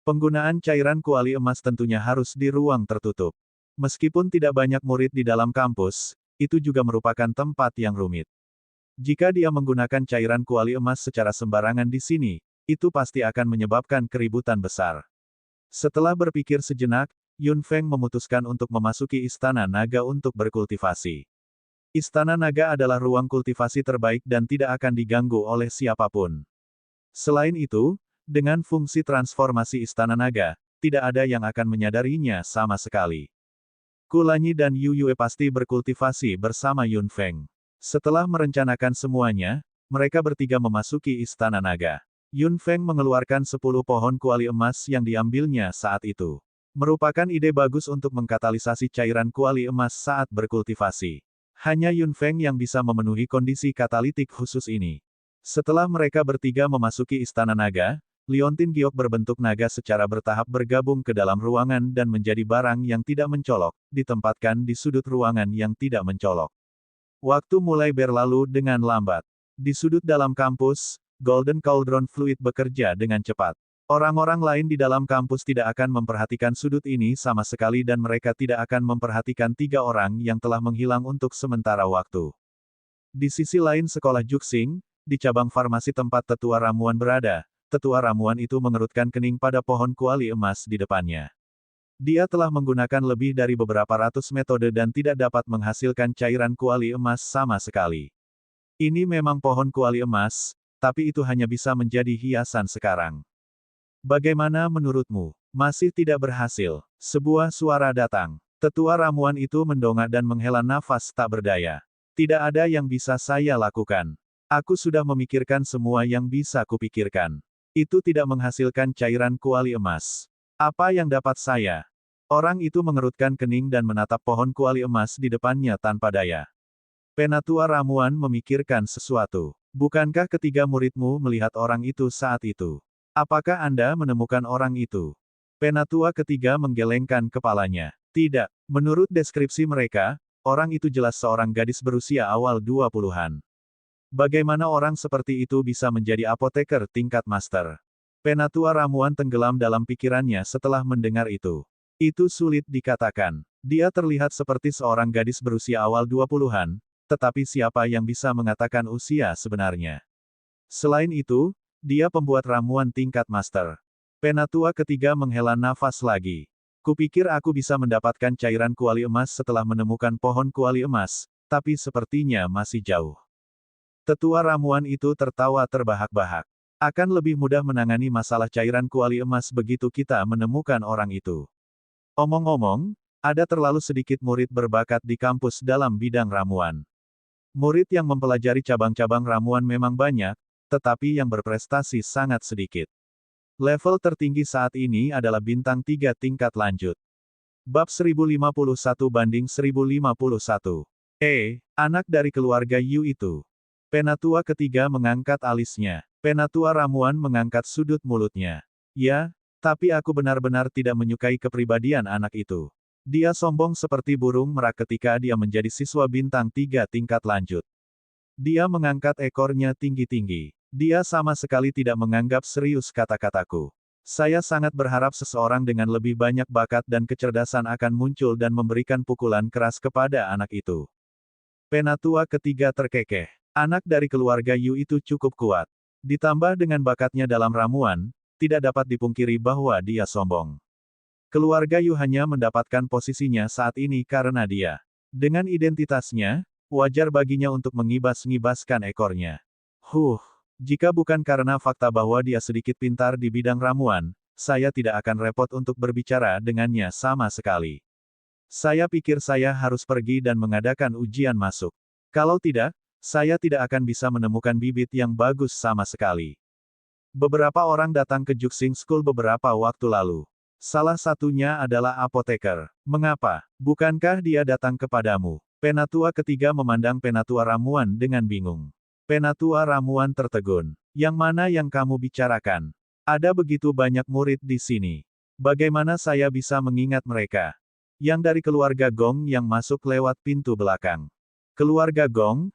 Penggunaan cairan kuali emas tentunya harus di ruang tertutup. Meskipun tidak banyak murid di dalam kampus, itu juga merupakan tempat yang rumit. Jika dia menggunakan cairan kuali emas secara sembarangan di sini, itu pasti akan menyebabkan keributan besar. Setelah berpikir sejenak, Yun Feng memutuskan untuk memasuki Istana Naga untuk berkultivasi. Istana Naga adalah ruang kultivasi terbaik dan tidak akan diganggu oleh siapapun. Selain itu, dengan fungsi transformasi Istana Naga, tidak ada yang akan menyadarinya sama sekali. Kulanyi dan Yu Yue pasti berkultivasi bersama Yun Feng. Setelah merencanakan semuanya, mereka bertiga memasuki Istana Naga. Yun Feng mengeluarkan 10 pohon kuali emas yang diambilnya saat itu. Merupakan ide bagus untuk mengkatalisasi cairan kuali emas saat berkultivasi. Hanya Yun Feng yang bisa memenuhi kondisi katalitik khusus ini. Setelah mereka bertiga memasuki Istana Naga, liontin giok berbentuk naga secara bertahap bergabung ke dalam ruangan dan menjadi barang yang tidak mencolok, ditempatkan di sudut ruangan yang tidak mencolok. Waktu mulai berlalu dengan lambat. Di sudut dalam kampus, Golden Cauldron Fluid bekerja dengan cepat. Orang-orang lain di dalam kampus tidak akan memperhatikan sudut ini sama sekali dan mereka tidak akan memperhatikan 3 orang yang telah menghilang untuk sementara waktu. Di sisi lain sekolah Juxing, di cabang farmasi tempat tetua ramuan berada, tetua ramuan itu mengerutkan kening pada pohon kuali emas di depannya. Dia telah menggunakan lebih dari beberapa ratus metode dan tidak dapat menghasilkan cairan kuali emas sama sekali. Ini memang pohon kuali emas, tapi itu hanya bisa menjadi hiasan sekarang. Bagaimana menurutmu? Masih tidak berhasil. Sebuah suara datang. Tetua ramuan itu mendongak dan menghela nafas tak berdaya. Tidak ada yang bisa saya lakukan. Aku sudah memikirkan semua yang bisa kupikirkan. Itu tidak menghasilkan cairan kuali emas. Apa yang dapat saya? Orang itu mengerutkan kening dan menatap pohon kuali emas di depannya tanpa daya. Penatua ramuan memikirkan sesuatu. Bukankah ketiga muridmu melihat orang itu saat itu? Apakah Anda menemukan orang itu? Penatua ketiga menggelengkan kepalanya. Tidak. Menurut deskripsi mereka, orang itu jelas seorang gadis berusia awal 20-an. Bagaimana orang seperti itu bisa menjadi apoteker tingkat master? Penatua ramuan tenggelam dalam pikirannya setelah mendengar itu. Itu sulit dikatakan. Dia terlihat seperti seorang gadis berusia awal 20-an, tetapi siapa yang bisa mengatakan usia sebenarnya? Selain itu, dia pembuat ramuan tingkat master. Penatua ketiga menghela nafas lagi. Kupikir aku bisa mendapatkan cairan kuali emas setelah menemukan pohon kuali emas, tapi sepertinya masih jauh. Tetua ramuan itu tertawa terbahak-bahak. Akan lebih mudah menangani masalah cairan kuali emas begitu kita menemukan orang itu. Omong-omong, ada terlalu sedikit murid berbakat di kampus dalam bidang ramuan. Murid yang mempelajari cabang-cabang ramuan memang banyak, tetapi yang berprestasi sangat sedikit. Level tertinggi saat ini adalah bintang 3 tingkat lanjut. Bab 1051/1051. Anak dari keluarga Yu itu. Penatua ketiga mengangkat alisnya. Penatua ramuan mengangkat sudut mulutnya. Ya, tapi aku benar-benar tidak menyukai kepribadian anak itu. Dia sombong seperti burung merak ketika dia menjadi siswa bintang 3 tingkat lanjut. Dia mengangkat ekornya tinggi-tinggi. Dia sama sekali tidak menganggap serius kata-kataku. Saya sangat berharap seseorang dengan lebih banyak bakat dan kecerdasan akan muncul dan memberikan pukulan keras kepada anak itu. Penatua ketiga terkekeh. Anak dari keluarga Yu itu cukup kuat. Ditambah dengan bakatnya dalam ramuan, tidak dapat dipungkiri bahwa dia sombong. Keluarga Yu hanya mendapatkan posisinya saat ini karena dia. Dengan identitasnya, wajar baginya untuk mengibas-ngibaskan ekornya. Jika bukan karena fakta bahwa dia sedikit pintar di bidang ramuan, saya tidak akan repot untuk berbicara dengannya sama sekali. Saya pikir saya harus pergi dan mengadakan ujian masuk. Kalau tidak, saya tidak akan bisa menemukan bibit yang bagus sama sekali. Beberapa orang datang ke Juxing School beberapa waktu lalu. Salah satunya adalah apoteker. Mengapa? Bukankah dia datang kepadamu? Penatua ketiga memandang penatua ramuan dengan bingung. Penatua ramuan tertegun. Yang mana yang kamu bicarakan? Ada begitu banyak murid di sini. Bagaimana saya bisa mengingat mereka? Yang dari keluarga Gong yang masuk lewat pintu belakang. Keluarga Gong?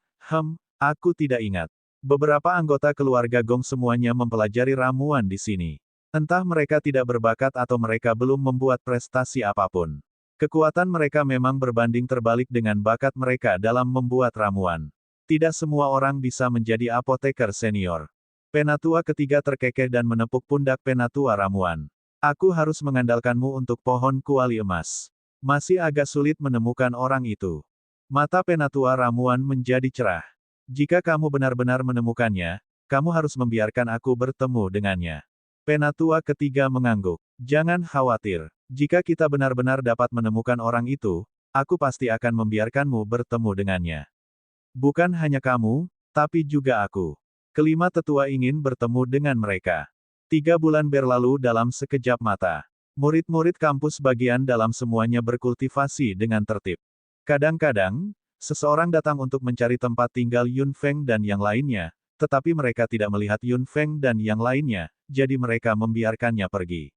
Aku tidak ingat. Beberapa anggota keluarga Gong semuanya mempelajari ramuan di sini. Entah mereka tidak berbakat atau mereka belum membuat prestasi apapun. Kekuatan mereka memang berbanding terbalik dengan bakat mereka dalam membuat ramuan. Tidak semua orang bisa menjadi apoteker senior. Penatua ketiga terkekeh dan menepuk pundak penatua ramuan. Aku harus mengandalkanmu untuk pohon kuali emas. Masih agak sulit menemukan orang itu. Mata penatua ramuan menjadi cerah. Jika kamu benar-benar menemukannya, kamu harus membiarkan aku bertemu dengannya. Penatua ketiga mengangguk. Jangan khawatir. Jika kita benar-benar dapat menemukan orang itu, aku pasti akan membiarkanmu bertemu dengannya. Bukan hanya kamu, tapi juga aku. Kelima tetua ingin bertemu dengan mereka. 3 bulan berlalu dalam sekejap mata. Murid-murid kampus bagian dalam semuanya berkultivasi dengan tertib. Kadang-kadang, seseorang datang untuk mencari tempat tinggal Yun Feng dan yang lainnya, tetapi mereka tidak melihat Yun Feng dan yang lainnya, jadi mereka membiarkannya pergi.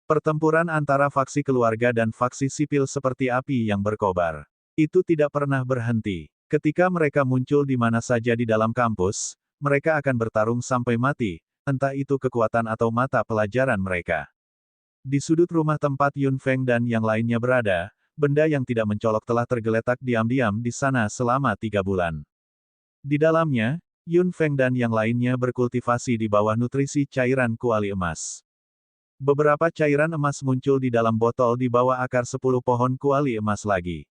Pertempuran antara faksi keluarga dan faksi sipil seperti api yang berkobar. Itu tidak pernah berhenti. Ketika mereka muncul di mana saja di dalam kampus, mereka akan bertarung sampai mati, entah itu kekuatan atau mata pelajaran mereka. Di sudut rumah tempat Yun Feng dan yang lainnya berada, benda yang tidak mencolok telah tergeletak diam-diam di sana selama 3 bulan. Di dalamnya, Yun Feng dan yang lainnya berkultivasi di bawah nutrisi cairan kuali emas. Beberapa cairan emas muncul di dalam botol di bawah akar 10 pohon kuali emas lagi.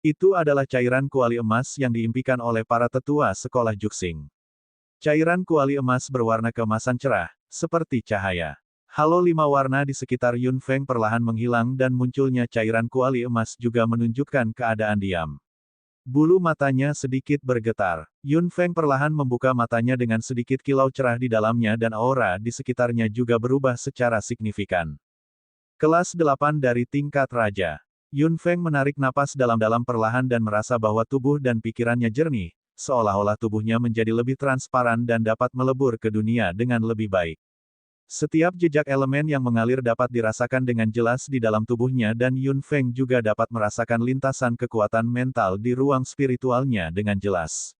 Itu adalah cairan kuali emas yang diimpikan oleh para tetua sekolah Juxing. Cairan kuali emas berwarna keemasan cerah, seperti cahaya. Halo 5 warna di sekitar Yun Feng perlahan menghilang dan munculnya cairan kuali emas juga menunjukkan keadaan diam. Bulu matanya sedikit bergetar. Yun Feng perlahan membuka matanya dengan sedikit kilau cerah di dalamnya dan aura di sekitarnya juga berubah secara signifikan. Kelas 8 dari tingkat raja. Yun Feng menarik napas dalam-dalam perlahan dan merasa bahwa tubuh dan pikirannya jernih, seolah-olah tubuhnya menjadi lebih transparan dan dapat melebur ke dunia dengan lebih baik. Setiap jejak elemen yang mengalir dapat dirasakan dengan jelas di dalam tubuhnya dan Yun Feng juga dapat merasakan lintasan kekuatan mental di ruang spiritualnya dengan jelas.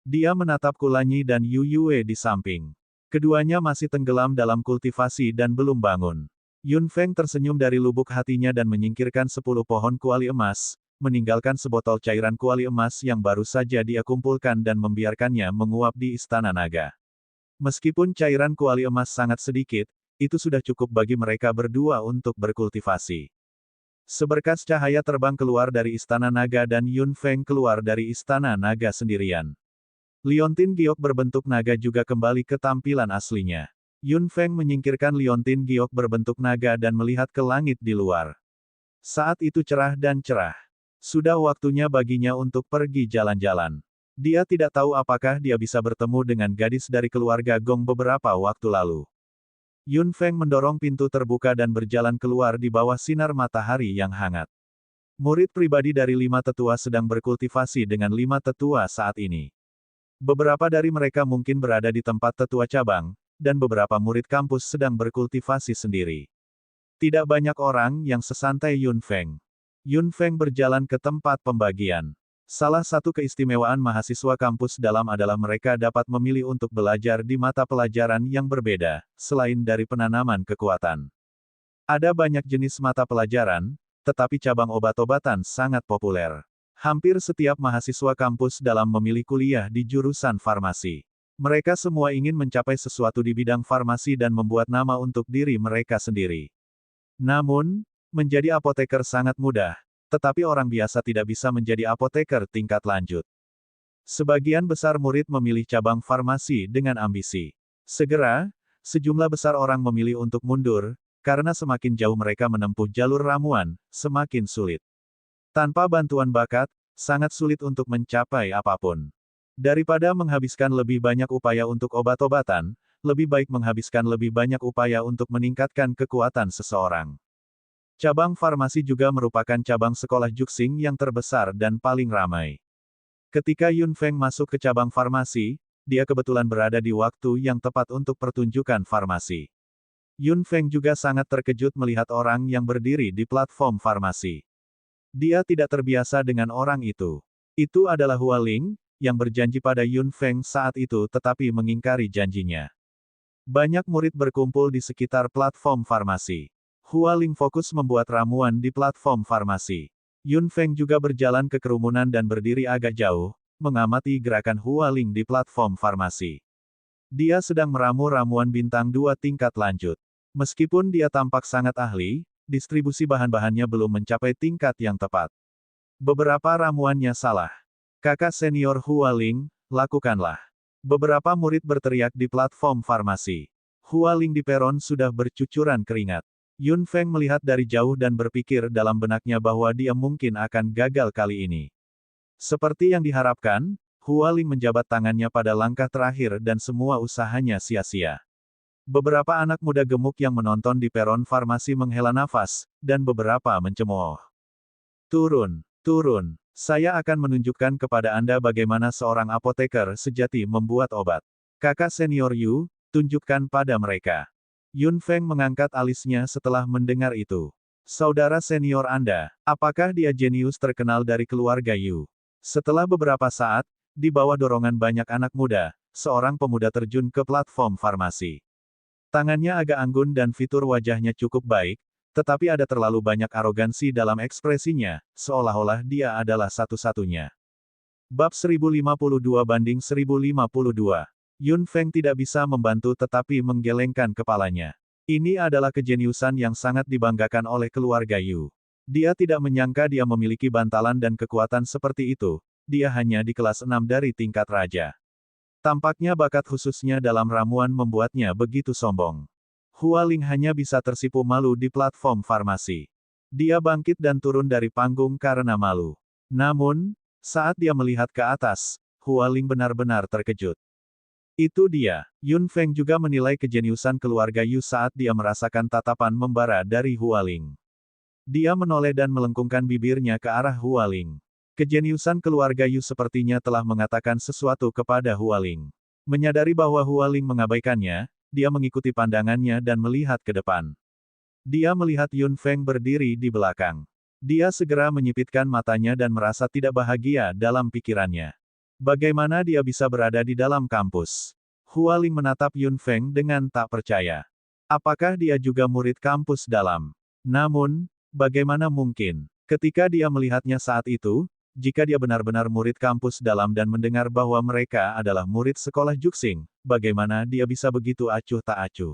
Dia menatap Kulanyi dan Yu Yue di samping. Keduanya masih tenggelam dalam kultivasi dan belum bangun. Yun Feng tersenyum dari lubuk hatinya dan menyingkirkan 10 pohon kuali emas, meninggalkan sebotol cairan kuali emas yang baru saja dia kumpulkan dan membiarkannya menguap di Istana Naga. Meskipun cairan kuali emas sangat sedikit, itu sudah cukup bagi mereka berdua untuk berkultivasi. Seberkas cahaya terbang keluar dari Istana Naga dan Yun Feng keluar dari Istana Naga sendirian. Liontin giok berbentuk naga juga kembali ke tampilan aslinya. Yun Feng menyingkirkan liontin giok berbentuk naga dan melihat ke langit di luar. Saat itu cerah dan cerah. Sudah waktunya baginya untuk pergi jalan-jalan. Dia tidak tahu apakah dia bisa bertemu dengan gadis dari keluarga Gong beberapa waktu lalu. Yun Feng mendorong pintu terbuka dan berjalan keluar di bawah sinar matahari yang hangat. Murid pribadi dari 5 tetua sedang berkultivasi dengan 5 tetua saat ini. Beberapa dari mereka mungkin berada di tempat tetua cabang, dan beberapa murid kampus sedang berkultivasi sendiri. Tidak banyak orang yang sesantai Yun Feng. Yun Feng berjalan ke tempat pembagian. Salah satu keistimewaan mahasiswa kampus dalam adalah mereka dapat memilih untuk belajar di mata pelajaran yang berbeda, selain dari penanaman kekuatan. Ada banyak jenis mata pelajaran, tetapi cabang obat-obatan sangat populer. Hampir setiap mahasiswa kampus dalam memilih kuliah di jurusan farmasi. Mereka semua ingin mencapai sesuatu di bidang farmasi dan membuat nama untuk diri mereka sendiri. Namun, menjadi apoteker sangat mudah. Tetapi orang biasa tidak bisa menjadi apoteker tingkat lanjut. Sebagian besar murid memilih cabang farmasi dengan ambisi. Segera, sejumlah besar orang memilih untuk mundur, karena semakin jauh mereka menempuh jalur ramuan, semakin sulit. Tanpa bantuan bakat, sangat sulit untuk mencapai apapun. Daripada menghabiskan lebih banyak upaya untuk obat-obatan, lebih baik menghabiskan lebih banyak upaya untuk meningkatkan kekuatan seseorang. Cabang farmasi juga merupakan cabang sekolah juksing yang terbesar dan paling ramai. Ketika Yun Feng masuk ke cabang farmasi, dia kebetulan berada di waktu yang tepat untuk pertunjukan farmasi. Yun Feng juga sangat terkejut melihat orang yang berdiri di platform farmasi. Dia tidak terbiasa dengan orang itu. Itu adalah Hua Ling, yang berjanji pada Yun Feng saat itu tetapi mengingkari janjinya. Banyak murid berkumpul di sekitar platform farmasi. Hua Ling fokus membuat ramuan di platform farmasi. Yun Feng juga berjalan ke kerumunan dan berdiri agak jauh, mengamati gerakan Hua Ling di platform farmasi. Dia sedang meramu ramuan bintang 2 tingkat lanjut. Meskipun dia tampak sangat ahli, distribusi bahan-bahannya belum mencapai tingkat yang tepat. Beberapa ramuannya salah. Kakak senior Hua Ling, lakukanlah. Beberapa murid berteriak di platform farmasi. Hua Ling di peron sudah bercucuran keringat. Yun Feng melihat dari jauh dan berpikir dalam benaknya bahwa dia mungkin akan gagal kali ini. Seperti yang diharapkan, Hua Ling menjabat tangannya pada langkah terakhir dan semua usahanya sia-sia. Beberapa anak muda gemuk yang menonton di peron farmasi menghela nafas, dan beberapa mencemooh. Turun, turun. Saya akan menunjukkan kepada Anda bagaimana seorang apoteker sejati membuat obat. Kakak senior Yu, tunjukkan pada mereka. Yun Feng mengangkat alisnya setelah mendengar itu. Saudara senior Anda, apakah dia jenius terkenal dari keluarga Yu? Setelah beberapa saat, di bawah dorongan banyak anak muda, seorang pemuda terjun ke platform farmasi. Tangannya agak anggun dan fitur wajahnya cukup baik, tetapi ada terlalu banyak arogansi dalam ekspresinya, seolah-olah dia adalah satu-satunya. Bab 1052-1052. Yun Feng tidak bisa membantu tetapi menggelengkan kepalanya. Ini adalah kejeniusan yang sangat dibanggakan oleh keluarga Yu. Dia tidak menyangka dia memiliki bantalan dan kekuatan seperti itu, dia hanya di kelas 6 dari tingkat raja. Tampaknya bakat khususnya dalam ramuan membuatnya begitu sombong. Hua Ling hanya bisa tersipu malu di platform farmasi. Dia bangkit dan turun dari panggung karena malu. Namun, saat dia melihat ke atas, Hua Ling benar-benar terkejut. Itu dia. Yun Feng juga menilai kejeniusan keluarga Yu saat dia merasakan tatapan membara dari Hua Ling. Dia menoleh dan melengkungkan bibirnya ke arah Hua Ling. Kejeniusan keluarga Yu sepertinya telah mengatakan sesuatu kepada Hua Ling. Menyadari bahwa Hua Ling mengabaikannya, dia mengikuti pandangannya dan melihat ke depan. Dia melihat Yun Feng berdiri di belakang. Dia segera menyipitkan matanya dan merasa tidak bahagia dalam pikirannya. Bagaimana dia bisa berada di dalam kampus? Hua Ling menatap Yun Feng dengan tak percaya. Apakah dia juga murid kampus dalam? Namun, bagaimana mungkin? Ketika dia melihatnya saat itu, jika dia benar-benar murid kampus dalam dan mendengar bahwa mereka adalah murid sekolah juksing, bagaimana dia bisa begitu acuh tak acuh?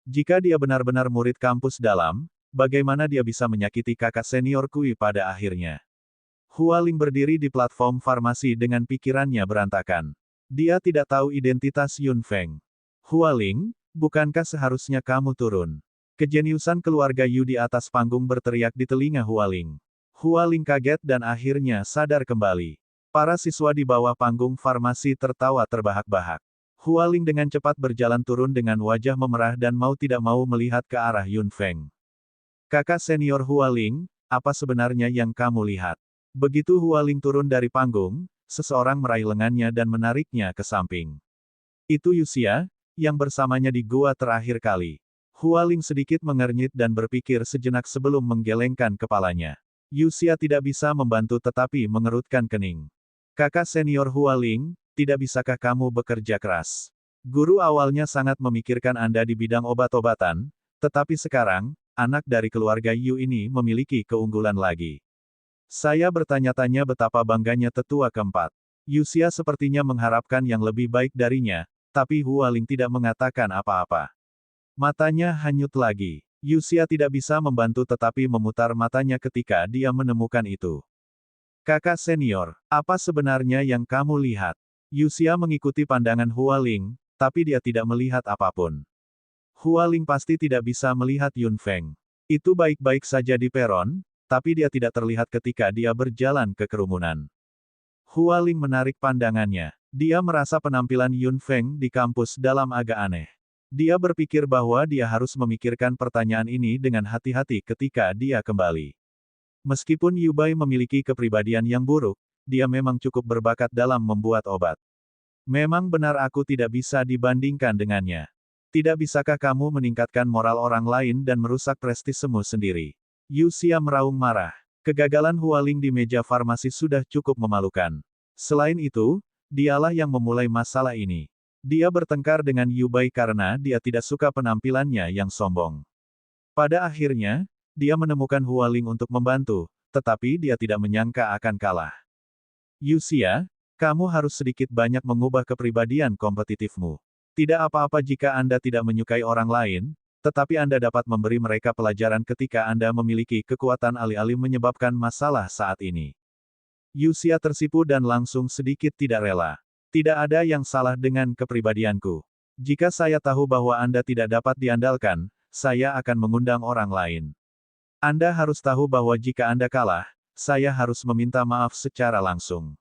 Jika dia benar-benar murid kampus dalam, bagaimana dia bisa menyakiti kakak senior Kui pada akhirnya? Hua Ling berdiri di platform farmasi dengan pikirannya berantakan. Dia tidak tahu identitas Yun Feng. Hua Ling, bukankah seharusnya kamu turun? Kejeniusan keluarga Yu di atas panggung berteriak di telinga Hua Ling. Hua Ling kaget dan akhirnya sadar kembali. Para siswa di bawah panggung farmasi tertawa terbahak-bahak. Hua Ling dengan cepat berjalan turun dengan wajah memerah dan mau tidak mau melihat ke arah Yun Feng. Kakak senior Hua Ling, apa sebenarnya yang kamu lihat? Begitu Hua Ling turun dari panggung, seseorang meraih lengannya dan menariknya ke samping. Itu Yuxia, yang bersamanya di gua terakhir kali. Hua Ling sedikit mengernyit dan berpikir sejenak sebelum menggelengkan kepalanya. Yuxia tidak bisa membantu tetapi mengerutkan kening. Kakak senior Hua Ling, tidak bisakah kamu bekerja keras? Guru awalnya sangat memikirkan Anda di bidang obat-obatan, tetapi sekarang, anak dari keluarga Yu ini memiliki keunggulan lagi. Saya bertanya-tanya betapa bangganya tetua keempat. Yuxia sepertinya mengharapkan yang lebih baik darinya, tapi Hua Ling tidak mengatakan apa-apa. Matanya hanyut lagi. Yuxia tidak bisa membantu tetapi memutar matanya ketika dia menemukan itu. Kakak senior, apa sebenarnya yang kamu lihat? Yuxia mengikuti pandangan Hua Ling, tapi dia tidak melihat apapun. Hua Ling pasti tidak bisa melihat Yun Feng. Itu baik-baik saja di peron, tapi dia tidak terlihat ketika dia berjalan ke kerumunan. Hualing menarik pandangannya. Dia merasa penampilan Yun Feng di kampus dalam agak aneh. Dia berpikir bahwa dia harus memikirkan pertanyaan ini dengan hati-hati ketika dia kembali. Meskipun Yu Bai memiliki kepribadian yang buruk, dia memang cukup berbakat dalam membuat obat. Memang benar aku tidak bisa dibandingkan dengannya. Tidak bisakah kamu meningkatkan moral orang lain dan merusak prestisemu sendiri? Yu Xia meraung marah. Kegagalan Hualing di meja farmasi sudah cukup memalukan. Selain itu, dialah yang memulai masalah ini. Dia bertengkar dengan Yu Bai karena dia tidak suka penampilannya yang sombong. Pada akhirnya, dia menemukan Hualing untuk membantu, tetapi dia tidak menyangka akan kalah. Yu Xia, kamu harus sedikit banyak mengubah kepribadian kompetitifmu. Tidak apa-apa jika Anda tidak menyukai orang lain, tetapi Anda dapat memberi mereka pelajaran ketika Anda memiliki kekuatan alih-alih menyebabkan masalah saat ini. Yu Xia tersipu dan langsung sedikit tidak rela. Tidak ada yang salah dengan kepribadianku. Jika saya tahu bahwa Anda tidak dapat diandalkan, saya akan mengundang orang lain. Anda harus tahu bahwa jika Anda kalah, saya harus meminta maaf secara langsung.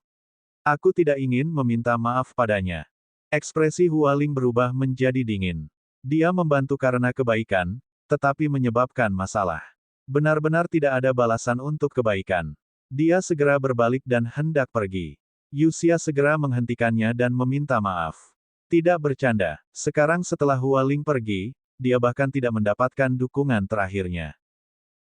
Aku tidak ingin meminta maaf padanya. Ekspresi Hualing berubah menjadi dingin. Dia membantu karena kebaikan, tetapi menyebabkan masalah. Benar-benar tidak ada balasan untuk kebaikan. Dia segera berbalik dan hendak pergi. Yu Xia segera menghentikannya dan meminta maaf. Tidak bercanda, sekarang setelah Hualing pergi, dia bahkan tidak mendapatkan dukungan terakhirnya.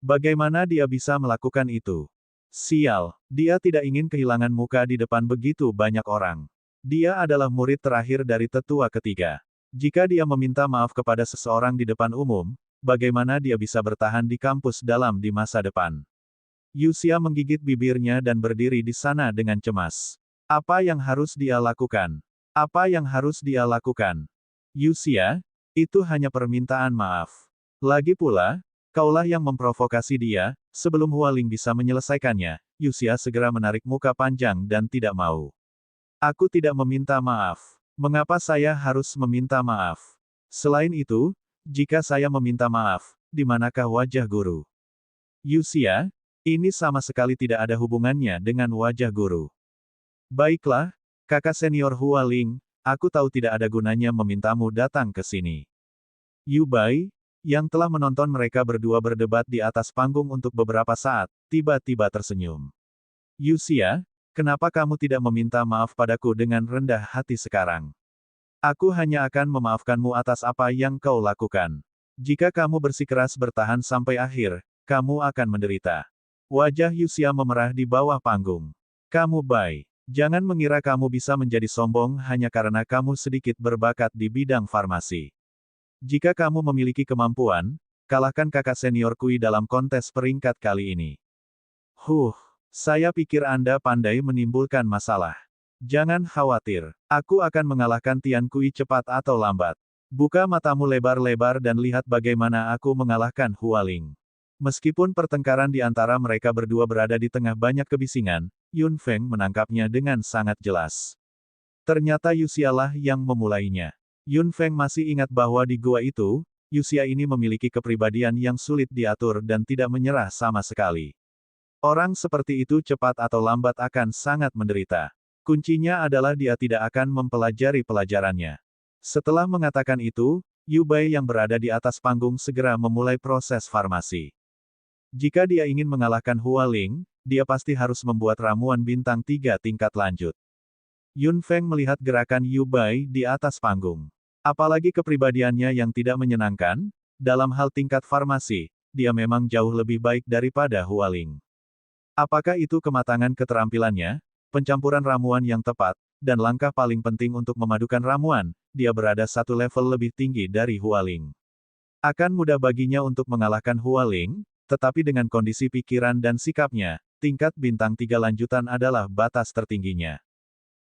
Bagaimana dia bisa melakukan itu? Sial, dia tidak ingin kehilangan muka di depan begitu banyak orang. Dia adalah murid terakhir dari tetua ketiga. Jika dia meminta maaf kepada seseorang di depan umum, bagaimana dia bisa bertahan di kampus dalam di masa depan? Yu Xia menggigit bibirnya dan berdiri di sana dengan cemas. Apa yang harus dia lakukan? Apa yang harus dia lakukan? Yu Xia, itu hanya permintaan maaf. Lagi pula, kaulah yang memprovokasi dia, sebelum Hualing bisa menyelesaikannya, Yu Xia segera menarik muka panjang dan tidak mau. Aku tidak meminta maaf. Mengapa saya harus meminta maaf? Selain itu, jika saya meminta maaf, di manakah wajah guru? Yu Xia, ini sama sekali tidak ada hubungannya dengan wajah guru. Baiklah, kakak senior Hualing, aku tahu tidak ada gunanya memintamu datang ke sini. Yu Bai, yang telah menonton mereka berdua berdebat di atas panggung untuk beberapa saat, tiba-tiba tersenyum. Yu Xia, kenapa kamu tidak meminta maaf padaku dengan rendah hati sekarang? Aku hanya akan memaafkanmu atas apa yang kau lakukan. Jika kamu bersikeras bertahan sampai akhir, kamu akan menderita. Wajah Yu Xia memerah di bawah panggung. Kamu Bai, jangan mengira kamu bisa menjadi sombong hanya karena kamu sedikit berbakat di bidang farmasi. Jika kamu memiliki kemampuan, kalahkan kakak senior Kui dalam kontes peringkat kali ini. Saya pikir Anda pandai menimbulkan masalah. Jangan khawatir, aku akan mengalahkan Tian Kui cepat atau lambat. Buka matamu lebar-lebar dan lihat bagaimana aku mengalahkan Hualing. Meskipun pertengkaran di antara mereka berdua berada di tengah banyak kebisingan, Yun Feng menangkapnya dengan sangat jelas. Ternyata Yu Xia lah yang memulainya. Yun Feng masih ingat bahwa di gua itu, Yu Xia ini memiliki kepribadian yang sulit diatur dan tidak menyerah sama sekali. Orang seperti itu cepat atau lambat akan sangat menderita. Kuncinya adalah dia tidak akan mempelajari pelajarannya. Setelah mengatakan itu, Yu Bai yang berada di atas panggung segera memulai proses farmasi. Jika dia ingin mengalahkan Hualing, dia pasti harus membuat ramuan bintang 3 tingkat lanjut. Yun Feng melihat gerakan Yu Bai di atas panggung. Apalagi kepribadiannya yang tidak menyenangkan, dalam hal tingkat farmasi, dia memang jauh lebih baik daripada Hualing. Apakah itu kematangan keterampilannya, pencampuran ramuan yang tepat, dan langkah paling penting untuk memadukan ramuan, dia berada satu level lebih tinggi dari Hualing. Akan mudah baginya untuk mengalahkan Hualing, tetapi dengan kondisi pikiran dan sikapnya, tingkat bintang 3 lanjutan adalah batas tertingginya.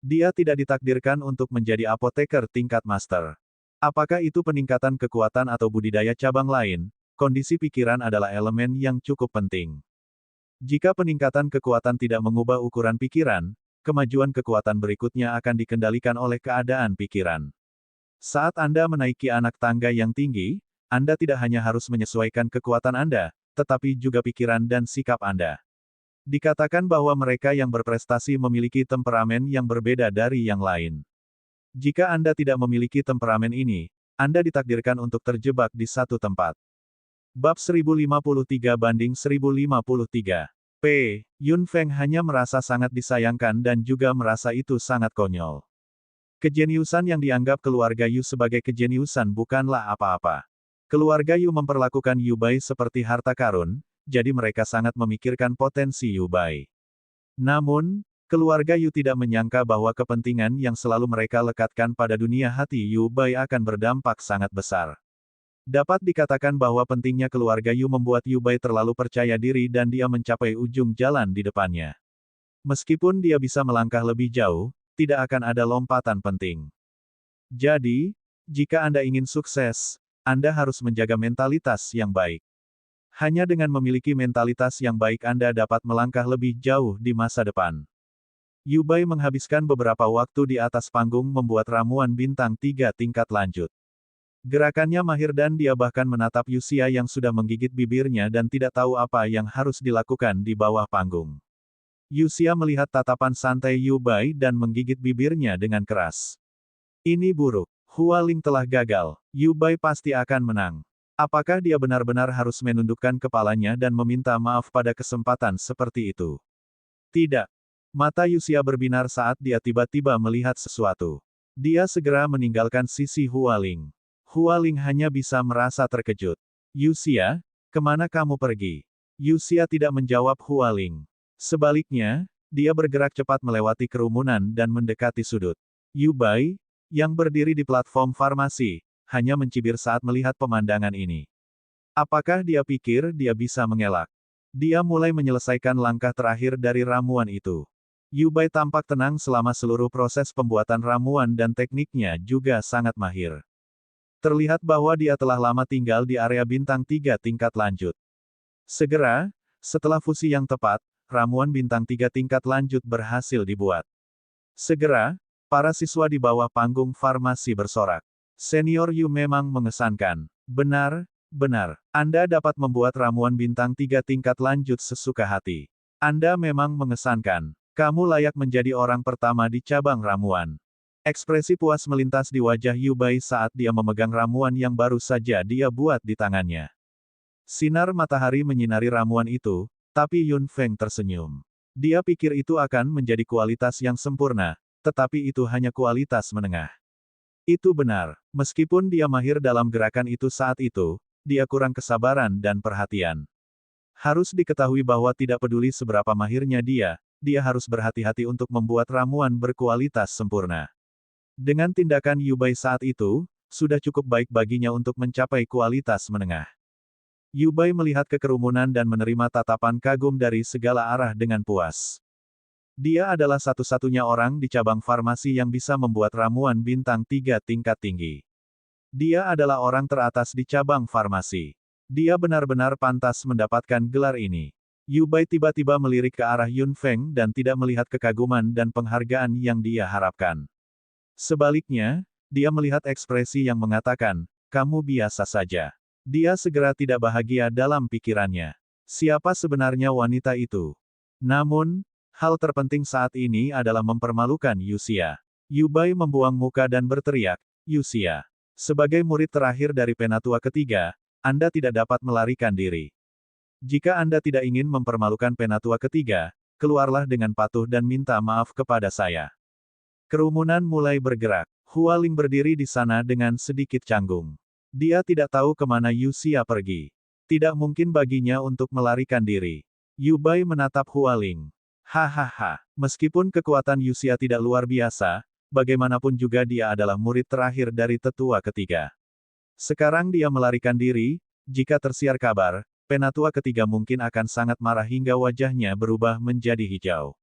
Dia tidak ditakdirkan untuk menjadi apoteker tingkat master. Apakah itu peningkatan kekuatan atau budidaya cabang lain, kondisi pikiran adalah elemen yang cukup penting. Jika peningkatan kekuatan tidak mengubah ukuran pikiran, kemajuan kekuatan berikutnya akan dikendalikan oleh keadaan pikiran. Saat Anda menaiki anak tangga yang tinggi, Anda tidak hanya harus menyesuaikan kekuatan Anda, tetapi juga pikiran dan sikap Anda. Dikatakan bahwa mereka yang berprestasi memiliki temperamen yang berbeda dari yang lain. Jika Anda tidak memiliki temperamen ini, Anda ditakdirkan untuk terjebak di satu tempat. Bab 1053-1053. P. Yun Feng hanya merasa sangat disayangkan dan juga merasa itu sangat konyol. Kejeniusan yang dianggap keluarga Yu sebagai kejeniusan bukanlah apa-apa. Keluarga Yu memperlakukan Yu Bai seperti harta karun, jadi mereka sangat memikirkan potensi Yu Bai. Namun, keluarga Yu tidak menyangka bahwa kepentingan yang selalu mereka lekatkan pada dunia hati Yu Bai akan berdampak sangat besar. Dapat dikatakan bahwa pentingnya keluarga Yu membuat Yu Bai terlalu percaya diri dan dia mencapai ujung jalan di depannya. Meskipun dia bisa melangkah lebih jauh, tidak akan ada lompatan penting. Jadi, jika Anda ingin sukses, Anda harus menjaga mentalitas yang baik. Hanya dengan memiliki mentalitas yang baik Anda dapat melangkah lebih jauh di masa depan. Yu Bai menghabiskan beberapa waktu di atas panggung membuat ramuan bintang 3 tingkat lanjut. Gerakannya mahir dan dia bahkan menatap Yuxia yang sudah menggigit bibirnya dan tidak tahu apa yang harus dilakukan di bawah panggung. Yuxia melihat tatapan santai Yu Bai dan menggigit bibirnya dengan keras. Ini buruk. Hua Ling telah gagal. Yu Bai pasti akan menang. Apakah dia benar-benar harus menundukkan kepalanya dan meminta maaf pada kesempatan seperti itu? Tidak. Mata Yuxia berbinar saat dia tiba-tiba melihat sesuatu. Dia segera meninggalkan sisi Hua Ling. Hua Ling hanya bisa merasa terkejut. Yuxia, kemana kamu pergi? Yuxia tidak menjawab Hua Ling. Sebaliknya, dia bergerak cepat melewati kerumunan dan mendekati sudut. Yu Bai, yang berdiri di platform farmasi, hanya mencibir saat melihat pemandangan ini. Apakah dia pikir dia bisa mengelak? Dia mulai menyelesaikan langkah terakhir dari ramuan itu. Yu Bai tampak tenang selama seluruh proses pembuatan ramuan dan tekniknya juga sangat mahir. Terlihat bahwa dia telah lama tinggal di area bintang 3 tingkat lanjut. Segera, setelah fusi yang tepat, ramuan bintang 3 tingkat lanjut berhasil dibuat. Segera, para siswa di bawah panggung farmasi bersorak. Senior Yu memang mengesankan. Benar, benar. Anda dapat membuat ramuan bintang 3 tingkat lanjut sesuka hati. Anda memang mengesankan. Kamu layak menjadi orang pertama di cabang ramuan. Ekspresi puas melintas di wajah Yu Bai saat dia memegang ramuan yang baru saja dia buat di tangannya. Sinar matahari menyinari ramuan itu, tapi Yun Feng tersenyum. Dia pikir itu akan menjadi kualitas yang sempurna, tetapi itu hanya kualitas menengah. Itu benar, meskipun dia mahir dalam gerakan itu saat itu, dia kurang kesabaran dan perhatian. Harus diketahui bahwa tidak peduli seberapa mahirnya dia harus berhati-hati untuk membuat ramuan berkualitas sempurna. Dengan tindakan Yu Bai saat itu, sudah cukup baik baginya untuk mencapai kualitas menengah. Yu Bai melihat ke kerumunan dan menerima tatapan kagum dari segala arah dengan puas. Dia adalah satu-satunya orang di cabang farmasi yang bisa membuat ramuan bintang 3 tingkat tinggi. Dia adalah orang teratas di cabang farmasi. Dia benar-benar pantas mendapatkan gelar ini. Yu Bai tiba-tiba melirik ke arah Yun Feng dan tidak melihat kekaguman dan penghargaan yang dia harapkan. Sebaliknya, dia melihat ekspresi yang mengatakan, kamu biasa saja. Dia segera tidak bahagia dalam pikirannya. Siapa sebenarnya wanita itu? Namun, hal terpenting saat ini adalah mempermalukan Yuxia. Yu Bai membuang muka dan berteriak, Yuxia. Sebagai murid terakhir dari penatua ketiga, Anda tidak dapat melarikan diri. Jika Anda tidak ingin mempermalukan penatua ketiga, keluarlah dengan patuh dan minta maaf kepada saya. Kerumunan mulai bergerak. Hua Ling berdiri di sana dengan sedikit canggung. Dia tidak tahu kemana Yuxia pergi. Tidak mungkin baginya untuk melarikan diri. Yu Bai menatap Hua Ling. Hahaha, meskipun kekuatan Yuxia tidak luar biasa, bagaimanapun juga dia adalah murid terakhir dari tetua ketiga. Sekarang dia melarikan diri, jika tersiar kabar, penatua ketiga mungkin akan sangat marah hingga wajahnya berubah menjadi hijau.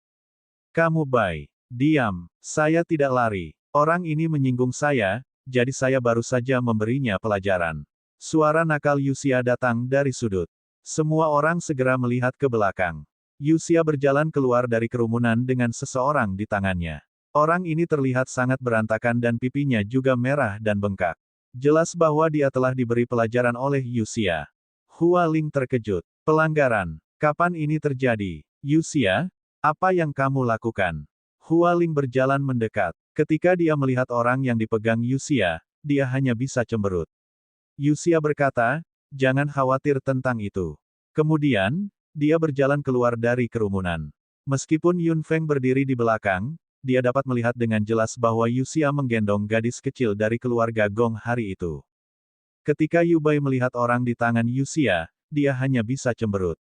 Kamu Bai, diam, saya tidak lari. Orang ini menyinggung saya, jadi saya baru saja memberinya pelajaran. Suara nakal Yuxia datang dari sudut. Semua orang segera melihat ke belakang. Yuxia berjalan keluar dari kerumunan dengan seseorang di tangannya. Orang ini terlihat sangat berantakan dan pipinya juga merah dan bengkak. Jelas bahwa dia telah diberi pelajaran oleh Yuxia. Hua Ling terkejut. Pelanggaran. Kapan ini terjadi? Yuxia, apa yang kamu lakukan? Hualing berjalan mendekat. Ketika dia melihat orang yang dipegang Yuxia, dia hanya bisa cemberut. Yuxia berkata, jangan khawatir tentang itu. Kemudian, dia berjalan keluar dari kerumunan. Meskipun Yun Feng berdiri di belakang, dia dapat melihat dengan jelas bahwa Yuxia menggendong gadis kecil dari keluarga Gong hari itu. Ketika Yu Bai melihat orang di tangan Yuxia, dia hanya bisa cemberut.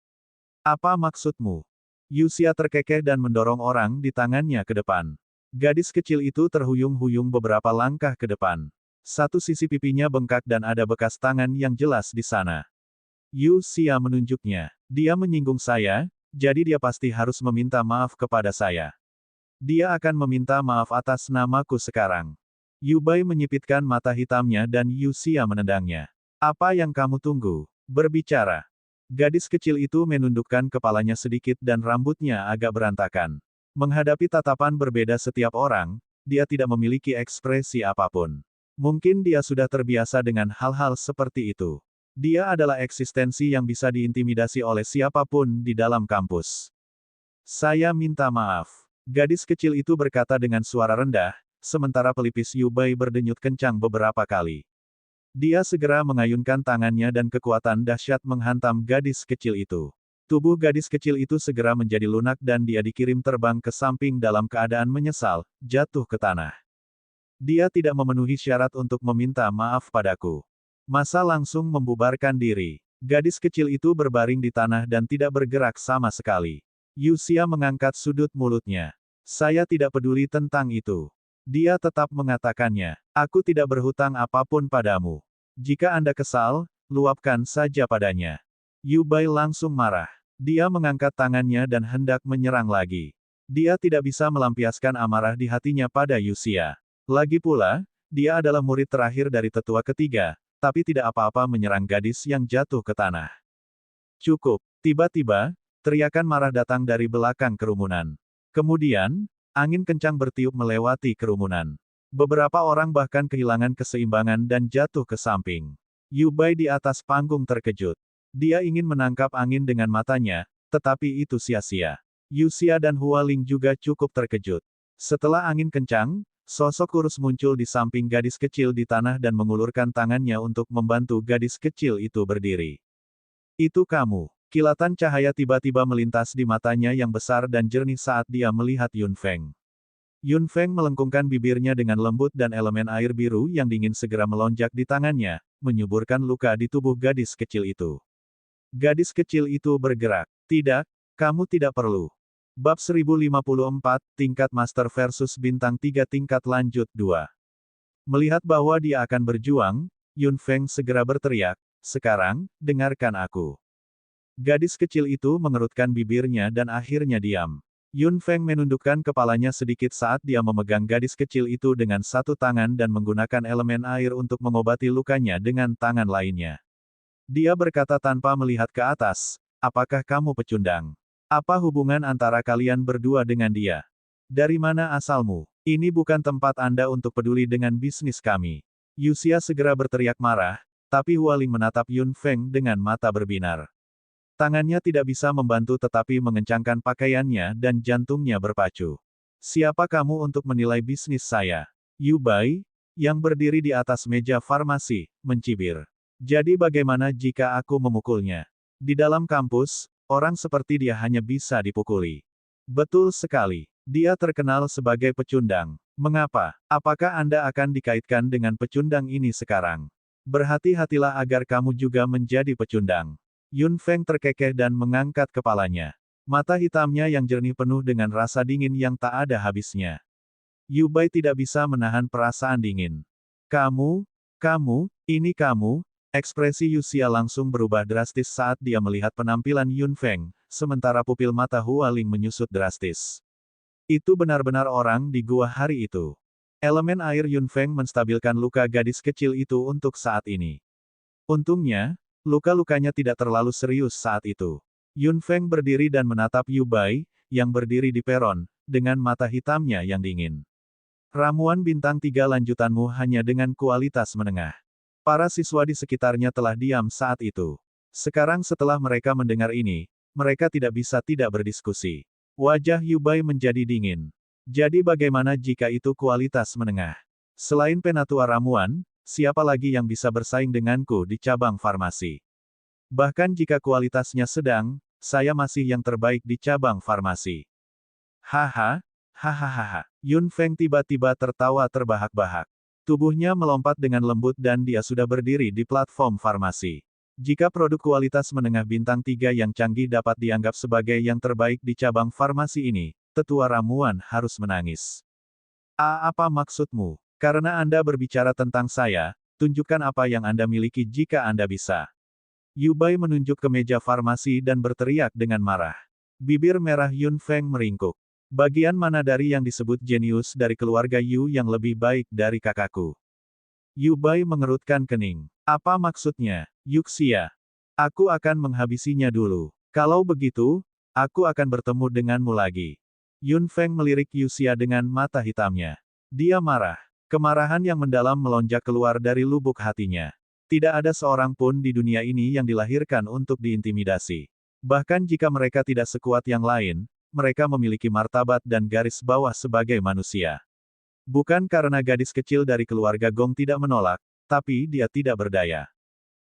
Apa maksudmu? Yuxia terkekeh dan mendorong orang di tangannya ke depan. Gadis kecil itu terhuyung-huyung beberapa langkah ke depan. Satu sisi pipinya bengkak dan ada bekas tangan yang jelas di sana. Yuxia menunjuknya. Dia menyinggung saya, jadi dia pasti harus meminta maaf kepada saya. Dia akan meminta maaf atas namaku sekarang. Yu Bai menyipitkan mata hitamnya dan Yuxia menendangnya. Apa yang kamu tunggu? Berbicara. Gadis kecil itu menundukkan kepalanya sedikit dan rambutnya agak berantakan. Menghadapi tatapan berbeda setiap orang, dia tidak memiliki ekspresi apapun. Mungkin dia sudah terbiasa dengan hal-hal seperti itu. Dia adalah eksistensi yang bisa diintimidasi oleh siapapun di dalam kampus. Saya minta maaf. Gadis kecil itu berkata dengan suara rendah, sementara pelipis Yu Bai berdenyut kencang beberapa kali. Dia segera mengayunkan tangannya dan kekuatan dahsyat menghantam gadis kecil itu. Tubuh gadis kecil itu segera menjadi lunak dan dia dikirim terbang ke samping dalam keadaan menyesal, jatuh ke tanah. Dia tidak memenuhi syarat untuk meminta maaf padaku. Masa langsung membubarkan diri. Gadis kecil itu berbaring di tanah dan tidak bergerak sama sekali. Yuxia mengangkat sudut mulutnya. Saya tidak peduli tentang itu. Dia tetap mengatakannya. Aku tidak berhutang apapun padamu. Jika Anda kesal, luapkan saja padanya. Yu Bai langsung marah. Dia mengangkat tangannya dan hendak menyerang lagi. Dia tidak bisa melampiaskan amarah di hatinya pada Yuxia. Lagi pula, dia adalah murid terakhir dari tetua ketiga, tapi tidak apa-apa menyerang gadis yang jatuh ke tanah. Cukup. Tiba-tiba, teriakan marah datang dari belakang kerumunan. Kemudian, angin kencang bertiup melewati kerumunan. Beberapa orang bahkan kehilangan keseimbangan dan jatuh ke samping. Yu Bai di atas panggung terkejut. Dia ingin menangkap angin dengan matanya, tetapi itu sia-sia. Yuxia dan Hualing juga cukup terkejut. Setelah angin kencang, sosok kurus muncul di samping gadis kecil di tanah dan mengulurkan tangannya untuk membantu gadis kecil itu berdiri. Itu kamu. Kilatan cahaya tiba-tiba melintas di matanya yang besar dan jernih saat dia melihat Yun Feng. Yun Feng melengkungkan bibirnya dengan lembut dan elemen air biru yang dingin segera melonjak di tangannya, menyuburkan luka di tubuh gadis kecil itu. Gadis kecil itu bergerak. Tidak, kamu tidak perlu. Bab 1054, Tingkat Master versus Bintang 3 Tingkat Lanjut 2. Melihat bahwa dia akan berjuang, Yun Feng segera berteriak, sekarang, dengarkan aku. Gadis kecil itu mengerutkan bibirnya dan akhirnya diam. Yun Feng menundukkan kepalanya sedikit saat dia memegang gadis kecil itu dengan satu tangan dan menggunakan elemen air untuk mengobati lukanya dengan tangan lainnya. Dia berkata tanpa melihat ke atas, apakah kamu pecundang? Apa hubungan antara kalian berdua dengan dia? Dari mana asalmu? Ini bukan tempat Anda untuk peduli dengan bisnis kami. Yuxia segera berteriak marah, tapi Hualing menatap Yun Feng dengan mata berbinar. Tangannya tidak bisa membantu tetapi mengencangkan pakaiannya dan jantungnya berpacu. Siapa kamu untuk menilai bisnis saya? Yu Bai, yang berdiri di atas meja farmasi, mencibir. Jadi bagaimana jika aku memukulnya? Di dalam kampus, orang seperti dia hanya bisa dipukuli. Betul sekali. Dia terkenal sebagai pecundang. Mengapa? Apakah Anda akan dikaitkan dengan pecundang ini sekarang? Berhati-hatilah agar kamu juga menjadi pecundang. Yun Feng terkekeh dan mengangkat kepalanya. Mata hitamnya yang jernih penuh dengan rasa dingin yang tak ada habisnya. Yu Bai tidak bisa menahan perasaan dingin. Kamu, ini kamu, ekspresi Yuxia langsung berubah drastis saat dia melihat penampilan Yun Feng, sementara pupil mata Hualing menyusut drastis. Itu benar-benar orang di gua hari itu. Elemen air Yun Feng menstabilkan luka gadis kecil itu untuk saat ini. Untungnya, luka-lukanya tidak terlalu serius saat itu. Yun Feng berdiri dan menatap Yu Bai, yang berdiri di peron, dengan mata hitamnya yang dingin. Ramuan bintang 3 lanjutanmu hanya dengan kualitas menengah. Para siswa di sekitarnya telah diam saat itu. Sekarang setelah mereka mendengar ini, mereka tidak bisa tidak berdiskusi. Wajah Yubai menjadi dingin. Jadi bagaimana jika itu kualitas menengah? Selain penatua ramuan, siapa lagi yang bisa bersaing denganku di cabang farmasi? Bahkan jika kualitasnya sedang, saya masih yang terbaik di cabang farmasi. Haha, hahaha. Yun Feng tiba-tiba tertawa terbahak-bahak. Tubuhnya melompat dengan lembut dan dia sudah berdiri di platform farmasi. Jika produk kualitas menengah bintang 3 yang canggih dapat dianggap sebagai yang terbaik di cabang farmasi ini, tetua ramuan harus menangis. Apa maksudmu? Karena Anda berbicara tentang saya, tunjukkan apa yang Anda miliki jika Anda bisa. Yubai menunjuk ke meja farmasi dan berteriak dengan marah. Bibir merah Yun Feng meringkuk. Bagian mana dari yang disebut jenius dari keluarga Yu yang lebih baik dari kakakku? Yubai mengerutkan kening. Apa maksudnya, Yuxia? Aku akan menghabisinya dulu. Kalau begitu, aku akan bertemu denganmu lagi. Yun Feng melirik Yuxia dengan mata hitamnya. Dia marah. Kemarahan yang mendalam melonjak keluar dari lubuk hatinya. Tidak ada seorang pun di dunia ini yang dilahirkan untuk diintimidasi. Bahkan jika mereka tidak sekuat yang lain, mereka memiliki martabat dan garis bawah sebagai manusia. Bukan karena gadis kecil dari keluarga Gong tidak menolak, tapi dia tidak berdaya.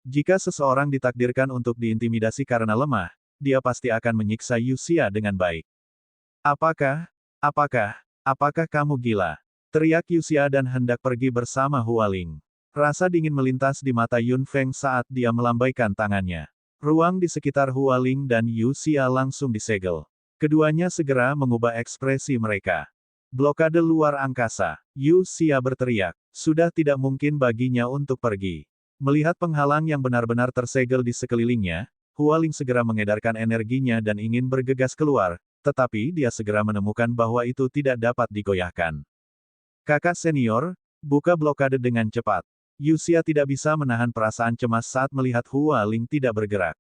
Jika seseorang ditakdirkan untuk diintimidasi karena lemah, dia pasti akan menyiksa Yuxia dengan baik. Apakah kamu gila? Teriak Yuxia dan hendak pergi bersama Hualing. Rasa dingin melintas di mata Yun Feng saat dia melambaikan tangannya. Ruang di sekitar Hualing dan Yuxia langsung disegel. Keduanya segera mengubah ekspresi mereka. Blokade luar angkasa. Yuxia berteriak. Sudah tidak mungkin baginya untuk pergi. Melihat penghalang yang benar-benar tersegel di sekelilingnya, Hualing segera mengedarkan energinya dan ingin bergegas keluar, tetapi dia segera menemukan bahwa itu tidak dapat digoyahkan. Kakak senior, buka blokade dengan cepat. Yuxia tidak bisa menahan perasaan cemas saat melihat Hualing tidak bergerak.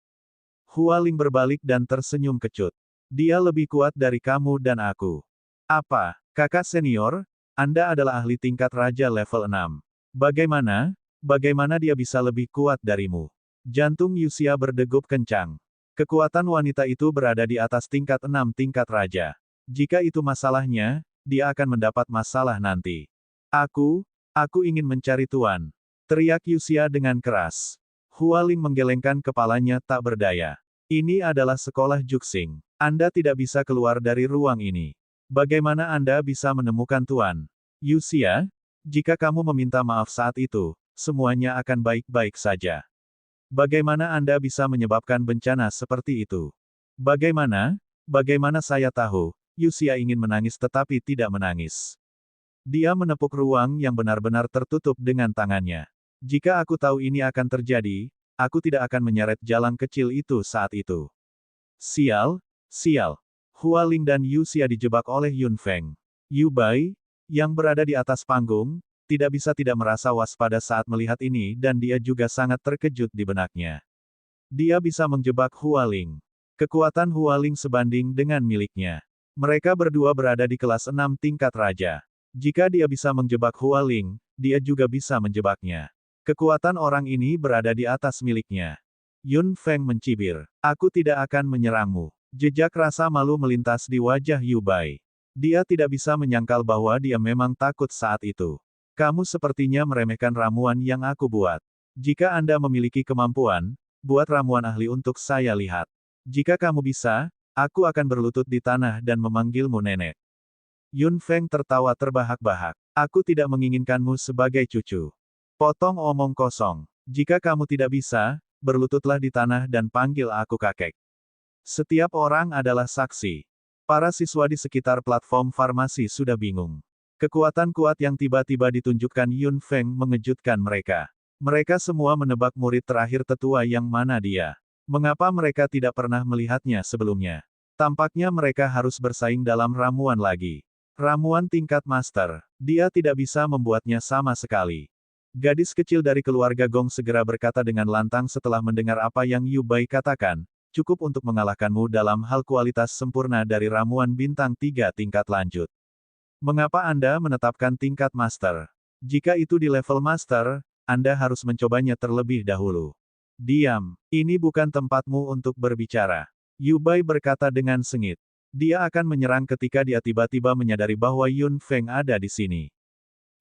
Hualing berbalik dan tersenyum kecut. Dia lebih kuat dari kamu dan aku. Apa, kakak senior? Anda adalah ahli tingkat raja level 6. Bagaimana dia bisa lebih kuat darimu? Jantung Yuxia berdegup kencang. Kekuatan wanita itu berada di atas tingkat 6 tingkat raja. Jika itu masalahnya, dia akan mendapat masalah nanti. Aku ingin mencari tuan. Teriak Yuxia dengan keras. Hualing menggelengkan kepalanya tak berdaya. Ini adalah sekolah Juxing. Anda tidak bisa keluar dari ruang ini. Bagaimana Anda bisa menemukan tuan? Yuxia, jika kamu meminta maaf saat itu, semuanya akan baik-baik saja. Bagaimana Anda bisa menyebabkan bencana seperti itu? Bagaimana saya tahu? Yuxia ingin menangis tetapi tidak menangis. Dia menepuk ruang yang benar-benar tertutup dengan tangannya. Jika aku tahu ini akan terjadi, aku tidak akan menyeret jalan kecil itu saat itu. Sial. Hualing dan Yuxia dijebak oleh Yun Feng. Yubai, yang berada di atas panggung, tidak bisa tidak merasa waspada saat melihat ini dan dia juga sangat terkejut di benaknya. Dia bisa menjebak Hualing. Kekuatan Hualing sebanding dengan miliknya. Mereka berdua berada di kelas 6 tingkat raja. Jika dia bisa menjebak Hualing, dia juga bisa menjebaknya. Kekuatan orang ini berada di atas miliknya. Yun Feng mencibir. Aku tidak akan menyerangmu. Jejak rasa malu melintas di wajah Yubai. Dia tidak bisa menyangkal bahwa dia memang takut saat itu. Kamu sepertinya meremehkan ramuan yang aku buat. Jika Anda memiliki kemampuan, buat ramuan ahli untuk saya lihat. Jika kamu bisa, aku akan berlutut di tanah dan memanggilmu nenek. Yun Feng tertawa terbahak-bahak. Aku tidak menginginkanmu sebagai cucu. Potong omong kosong. Jika kamu tidak bisa, berlututlah di tanah dan panggil aku kakek. Setiap orang adalah saksi. Para siswa di sekitar platform farmasi sudah bingung. Kekuatan kuat yang tiba-tiba ditunjukkan Yun Feng mengejutkan mereka. Mereka semua menebak murid terakhir tetua yang mana dia. Mengapa mereka tidak pernah melihatnya sebelumnya? Tampaknya mereka harus bersaing dalam ramuan lagi. Ramuan tingkat master. Dia tidak bisa membuatnya sama sekali. Gadis kecil dari keluarga Gong segera berkata dengan lantang setelah mendengar apa yang Yubai katakan. Cukup untuk mengalahkanmu dalam hal kualitas sempurna dari ramuan bintang 3 tingkat lanjut. Mengapa Anda menetapkan tingkat master? Jika itu di level master, Anda harus mencobanya terlebih dahulu. Diam, ini bukan tempatmu untuk berbicara. Yu Bai berkata dengan sengit. Dia akan menyerang ketika dia tiba-tiba menyadari bahwa Yun Feng ada di sini.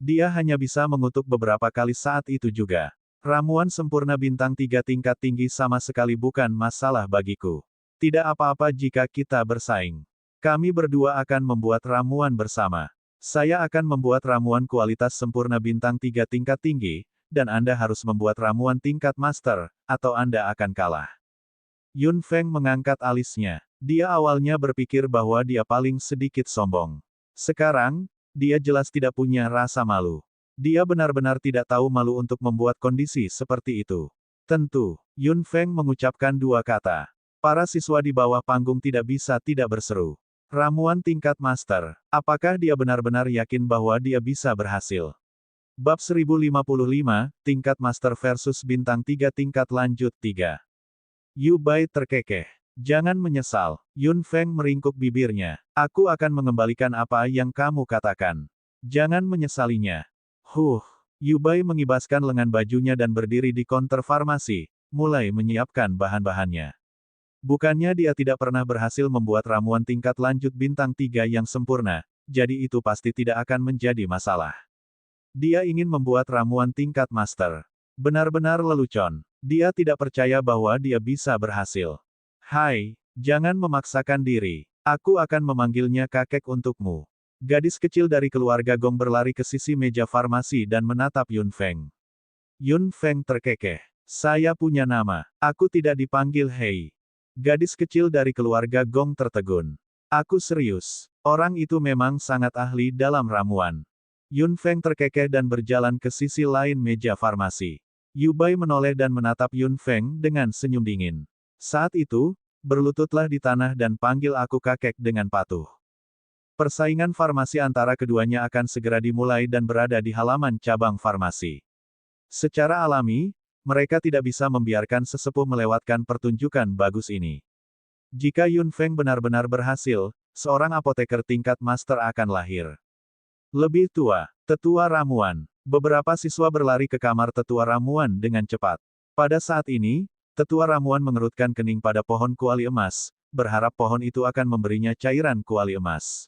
Dia hanya bisa mengutuk beberapa kali saat itu juga. Ramuan sempurna bintang 3 tingkat tinggi sama sekali bukan masalah bagiku. Tidak apa-apa jika kita bersaing. Kami berdua akan membuat ramuan bersama. Saya akan membuat ramuan kualitas sempurna bintang 3 tingkat tinggi, dan Anda harus membuat ramuan tingkat master, atau Anda akan kalah. Yun Feng mengangkat alisnya. Dia awalnya berpikir bahwa dia paling sedikit sombong. Sekarang, dia jelas tidak punya rasa malu. Dia benar-benar tidak tahu malu untuk membuat kondisi seperti itu. Tentu, Yun Feng mengucapkan dua kata. Para siswa di bawah panggung tidak bisa tidak berseru. Ramuan tingkat master, apakah dia benar-benar yakin bahwa dia bisa berhasil? Bab 1055, tingkat master versus bintang 3 tingkat lanjut 3. Yu Bai terkekeh. Jangan menyesal. Yun Feng meringkuk bibirnya. Aku akan mengembalikan apa yang kamu katakan. Jangan menyesalinya. Yu Bai mengibaskan lengan bajunya dan berdiri di konter farmasi, mulai menyiapkan bahan-bahannya. Bukannya dia tidak pernah berhasil membuat ramuan tingkat lanjut bintang 3 yang sempurna, jadi itu pasti tidak akan menjadi masalah. Dia ingin membuat ramuan tingkat master. Benar-benar lelucon. Dia tidak percaya bahwa dia bisa berhasil. Hai, jangan memaksakan diri. Aku akan memanggilnya kakek untukmu. Gadis kecil dari keluarga Gong berlari ke sisi meja farmasi dan menatap Yun Feng. Yun Feng terkekeh. Saya punya nama. Aku tidak dipanggil Hei. Gadis kecil dari keluarga Gong tertegun. Aku serius. Orang itu memang sangat ahli dalam ramuan. Yun Feng terkekeh dan berjalan ke sisi lain meja farmasi. Yu Bai menoleh dan menatap Yun Feng dengan senyum dingin. Saat itu, berlututlah di tanah dan panggil aku kakek dengan patuh. Persaingan farmasi antara keduanya akan segera dimulai dan berada di halaman cabang farmasi. Secara alami, mereka tidak bisa membiarkan sesepuh melewatkan pertunjukan bagus ini. Jika Yun Feng benar-benar berhasil, seorang apoteker tingkat master akan lahir. Lebih tua, tetua ramuan. Beberapa siswa berlari ke kamar tetua ramuan dengan cepat. Pada saat ini, tetua ramuan mengerutkan kening pada pohon kuali emas, berharap pohon itu akan memberinya cairan kuali emas.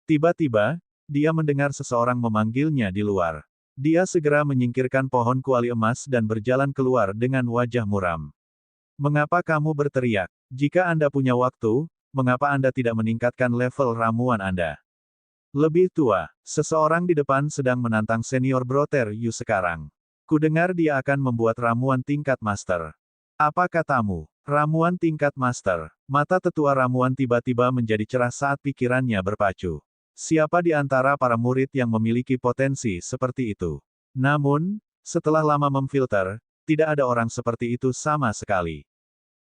Tiba-tiba, dia mendengar seseorang memanggilnya di luar. Dia segera menyingkirkan pohon kuali emas dan berjalan keluar dengan wajah muram. Mengapa kamu berteriak? Jika Anda punya waktu, mengapa Anda tidak meningkatkan level ramuan Anda? Lebih tua, seseorang di depan sedang menantang senior Brother Yu sekarang. Kudengar dia akan membuat ramuan tingkat master. Apa katamu? Ramuan tingkat master. Mata tetua ramuan tiba-tiba menjadi cerah saat pikirannya berpacu. Siapa di antara para murid yang memiliki potensi seperti itu? Namun, setelah lama memfilter, tidak ada orang seperti itu sama sekali.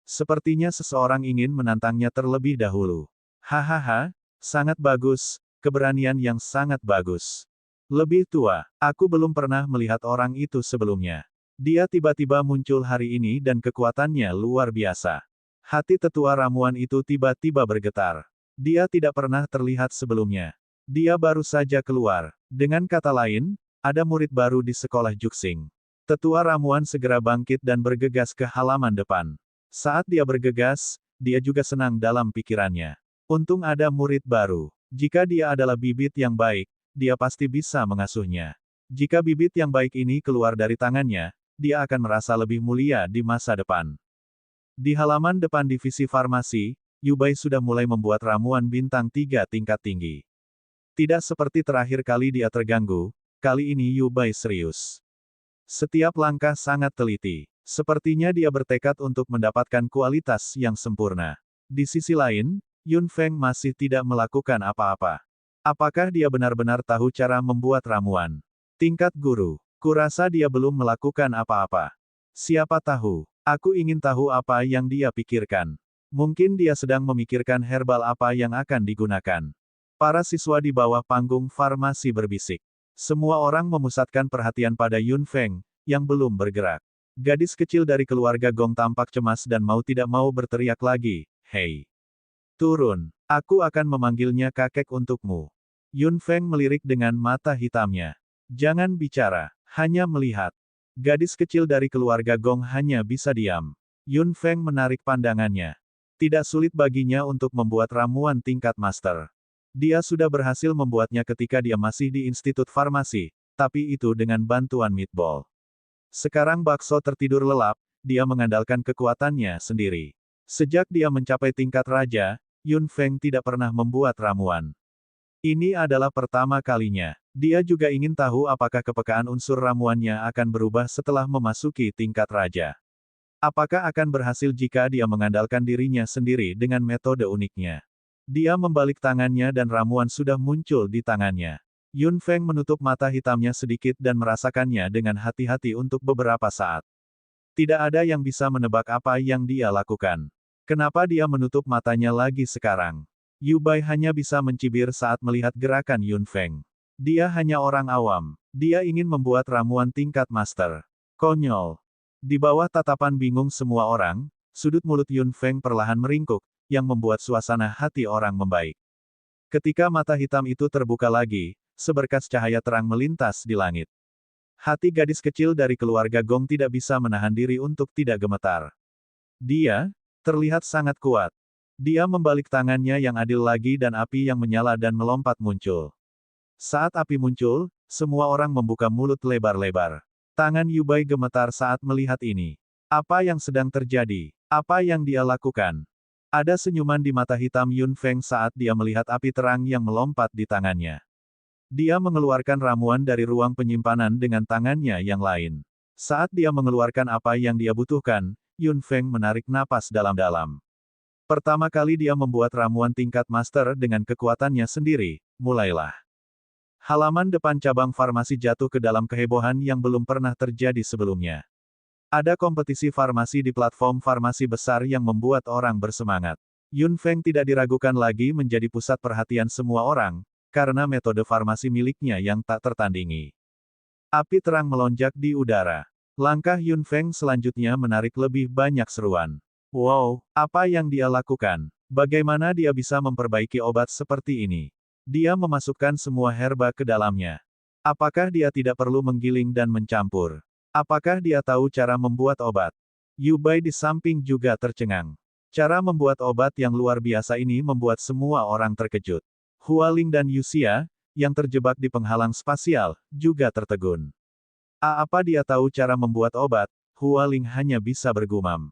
Sepertinya seseorang ingin menantangnya terlebih dahulu. Hahaha, sangat bagus. Keberanian yang sangat bagus. Lebih tua, aku belum pernah melihat orang itu sebelumnya. Dia tiba-tiba muncul hari ini dan kekuatannya luar biasa. Hati tetua ramuan itu tiba-tiba bergetar. Dia tidak pernah terlihat sebelumnya. Dia baru saja keluar. Dengan kata lain, ada murid baru di sekolah Juxing. Tetua ramuan segera bangkit dan bergegas ke halaman depan. Saat dia bergegas, dia juga senang dalam pikirannya. Untung ada murid baru. Jika dia adalah bibit yang baik, dia pasti bisa mengasuhnya. Jika bibit yang baik ini keluar dari tangannya, dia akan merasa lebih mulia di masa depan. Di halaman depan divisi farmasi, Yu Bai sudah mulai membuat ramuan bintang 3 tingkat tinggi. Tidak seperti terakhir kali dia terganggu, kali ini Yu Bai serius. Setiap langkah sangat teliti. Sepertinya dia bertekad untuk mendapatkan kualitas yang sempurna. Di sisi lain, Yun Feng masih tidak melakukan apa-apa. Apakah dia benar-benar tahu cara membuat ramuan? Tingkat guru. Kurasa dia belum melakukan apa-apa. Siapa tahu? Aku ingin tahu apa yang dia pikirkan. Mungkin dia sedang memikirkan herbal apa yang akan digunakan. Para siswa di bawah panggung farmasi berbisik. Semua orang memusatkan perhatian pada Yun Feng, yang belum bergerak. Gadis kecil dari keluarga Gong tampak cemas dan mau tidak mau berteriak lagi, "Hei! Turun. Aku akan memanggilnya kakek untukmu." Yun Feng melirik dengan mata hitamnya. Jangan bicara, hanya melihat. Gadis kecil dari keluarga Gong hanya bisa diam. Yun Feng menarik pandangannya. Tidak sulit baginya untuk membuat ramuan tingkat master. Dia sudah berhasil membuatnya ketika dia masih di Institut Farmasi, tapi itu dengan bantuan meatball. Sekarang bakso tertidur lelap, dia mengandalkan kekuatannya sendiri. Sejak dia mencapai tingkat raja, Yun Feng tidak pernah membuat ramuan. Ini adalah pertama kalinya. Dia juga ingin tahu apakah kepekaan unsur ramuannya akan berubah setelah memasuki tingkat raja. Apakah akan berhasil jika dia mengandalkan dirinya sendiri dengan metode uniknya. Dia membalik tangannya dan ramuan sudah muncul di tangannya. Yun Feng menutup mata hitamnya sedikit dan merasakannya dengan hati-hati untuk beberapa saat. Tidak ada yang bisa menebak apa yang dia lakukan. Kenapa dia menutup matanya lagi sekarang? Yu Bai hanya bisa mencibir saat melihat gerakan Yun Feng. Dia hanya orang awam. Dia ingin membuat ramuan tingkat master. Konyol. Di bawah tatapan bingung semua orang, sudut mulut Yun Feng perlahan meringkuk, yang membuat suasana hati orang membaik. Ketika mata hitam itu terbuka lagi, seberkas cahaya terang melintas di langit. Hati gadis kecil dari keluarga Gong tidak bisa menahan diri untuk tidak gemetar. Dia terlihat sangat kuat. Dia membalik tangannya yang adil lagi dan api yang menyala dan melompat muncul. Saat api muncul, semua orang membuka mulut lebar-lebar. Tangan Yu Bai gemetar saat melihat ini. Apa yang sedang terjadi? Apa yang dia lakukan? Ada senyuman di mata hitam Yun Feng saat dia melihat api terang yang melompat di tangannya. Dia mengeluarkan ramuan dari ruang penyimpanan dengan tangannya yang lain. Saat dia mengeluarkan apa yang dia butuhkan, Yun Feng menarik napas dalam-dalam. Pertama kali dia membuat ramuan tingkat master dengan kekuatannya sendiri, mulailah. Halaman depan cabang farmasi jatuh ke dalam kehebohan yang belum pernah terjadi sebelumnya. Ada kompetisi farmasi di platform farmasi besar yang membuat orang bersemangat. Yun Feng tidak diragukan lagi menjadi pusat perhatian semua orang, karena metode farmasi miliknya yang tak tertandingi. Api terang melonjak di udara. Langkah Yun Feng selanjutnya menarik lebih banyak seruan. Wow, apa yang dia lakukan? Bagaimana dia bisa memperbaiki obat seperti ini? Dia memasukkan semua herba ke dalamnya. Apakah dia tidak perlu menggiling dan mencampur? Apakah dia tahu cara membuat obat? Yu Bai di samping juga tercengang. Cara membuat obat yang luar biasa ini membuat semua orang terkejut. Hua Ling dan Yuxia, yang terjebak di penghalang spasial, juga tertegun. Apa dia tahu cara membuat obat? Hua Ling hanya bisa bergumam.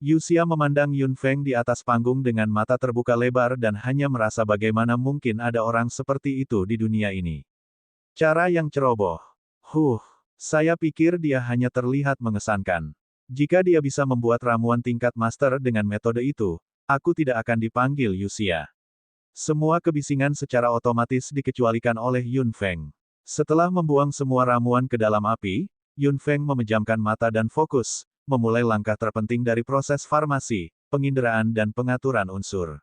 Yuxia memandang Yun Feng di atas panggung dengan mata terbuka lebar dan hanya merasa bagaimana mungkin ada orang seperti itu di dunia ini. Cara yang ceroboh. Saya pikir dia hanya terlihat mengesankan. Jika dia bisa membuat ramuan tingkat master dengan metode itu, aku tidak akan dipanggil Yuxia. Semua kebisingan secara otomatis dikecualikan oleh Yun Feng. Setelah membuang semua ramuan ke dalam api, Yun Feng memejamkan mata dan fokus, memulai langkah terpenting dari proses farmasi, penginderaan dan pengaturan unsur.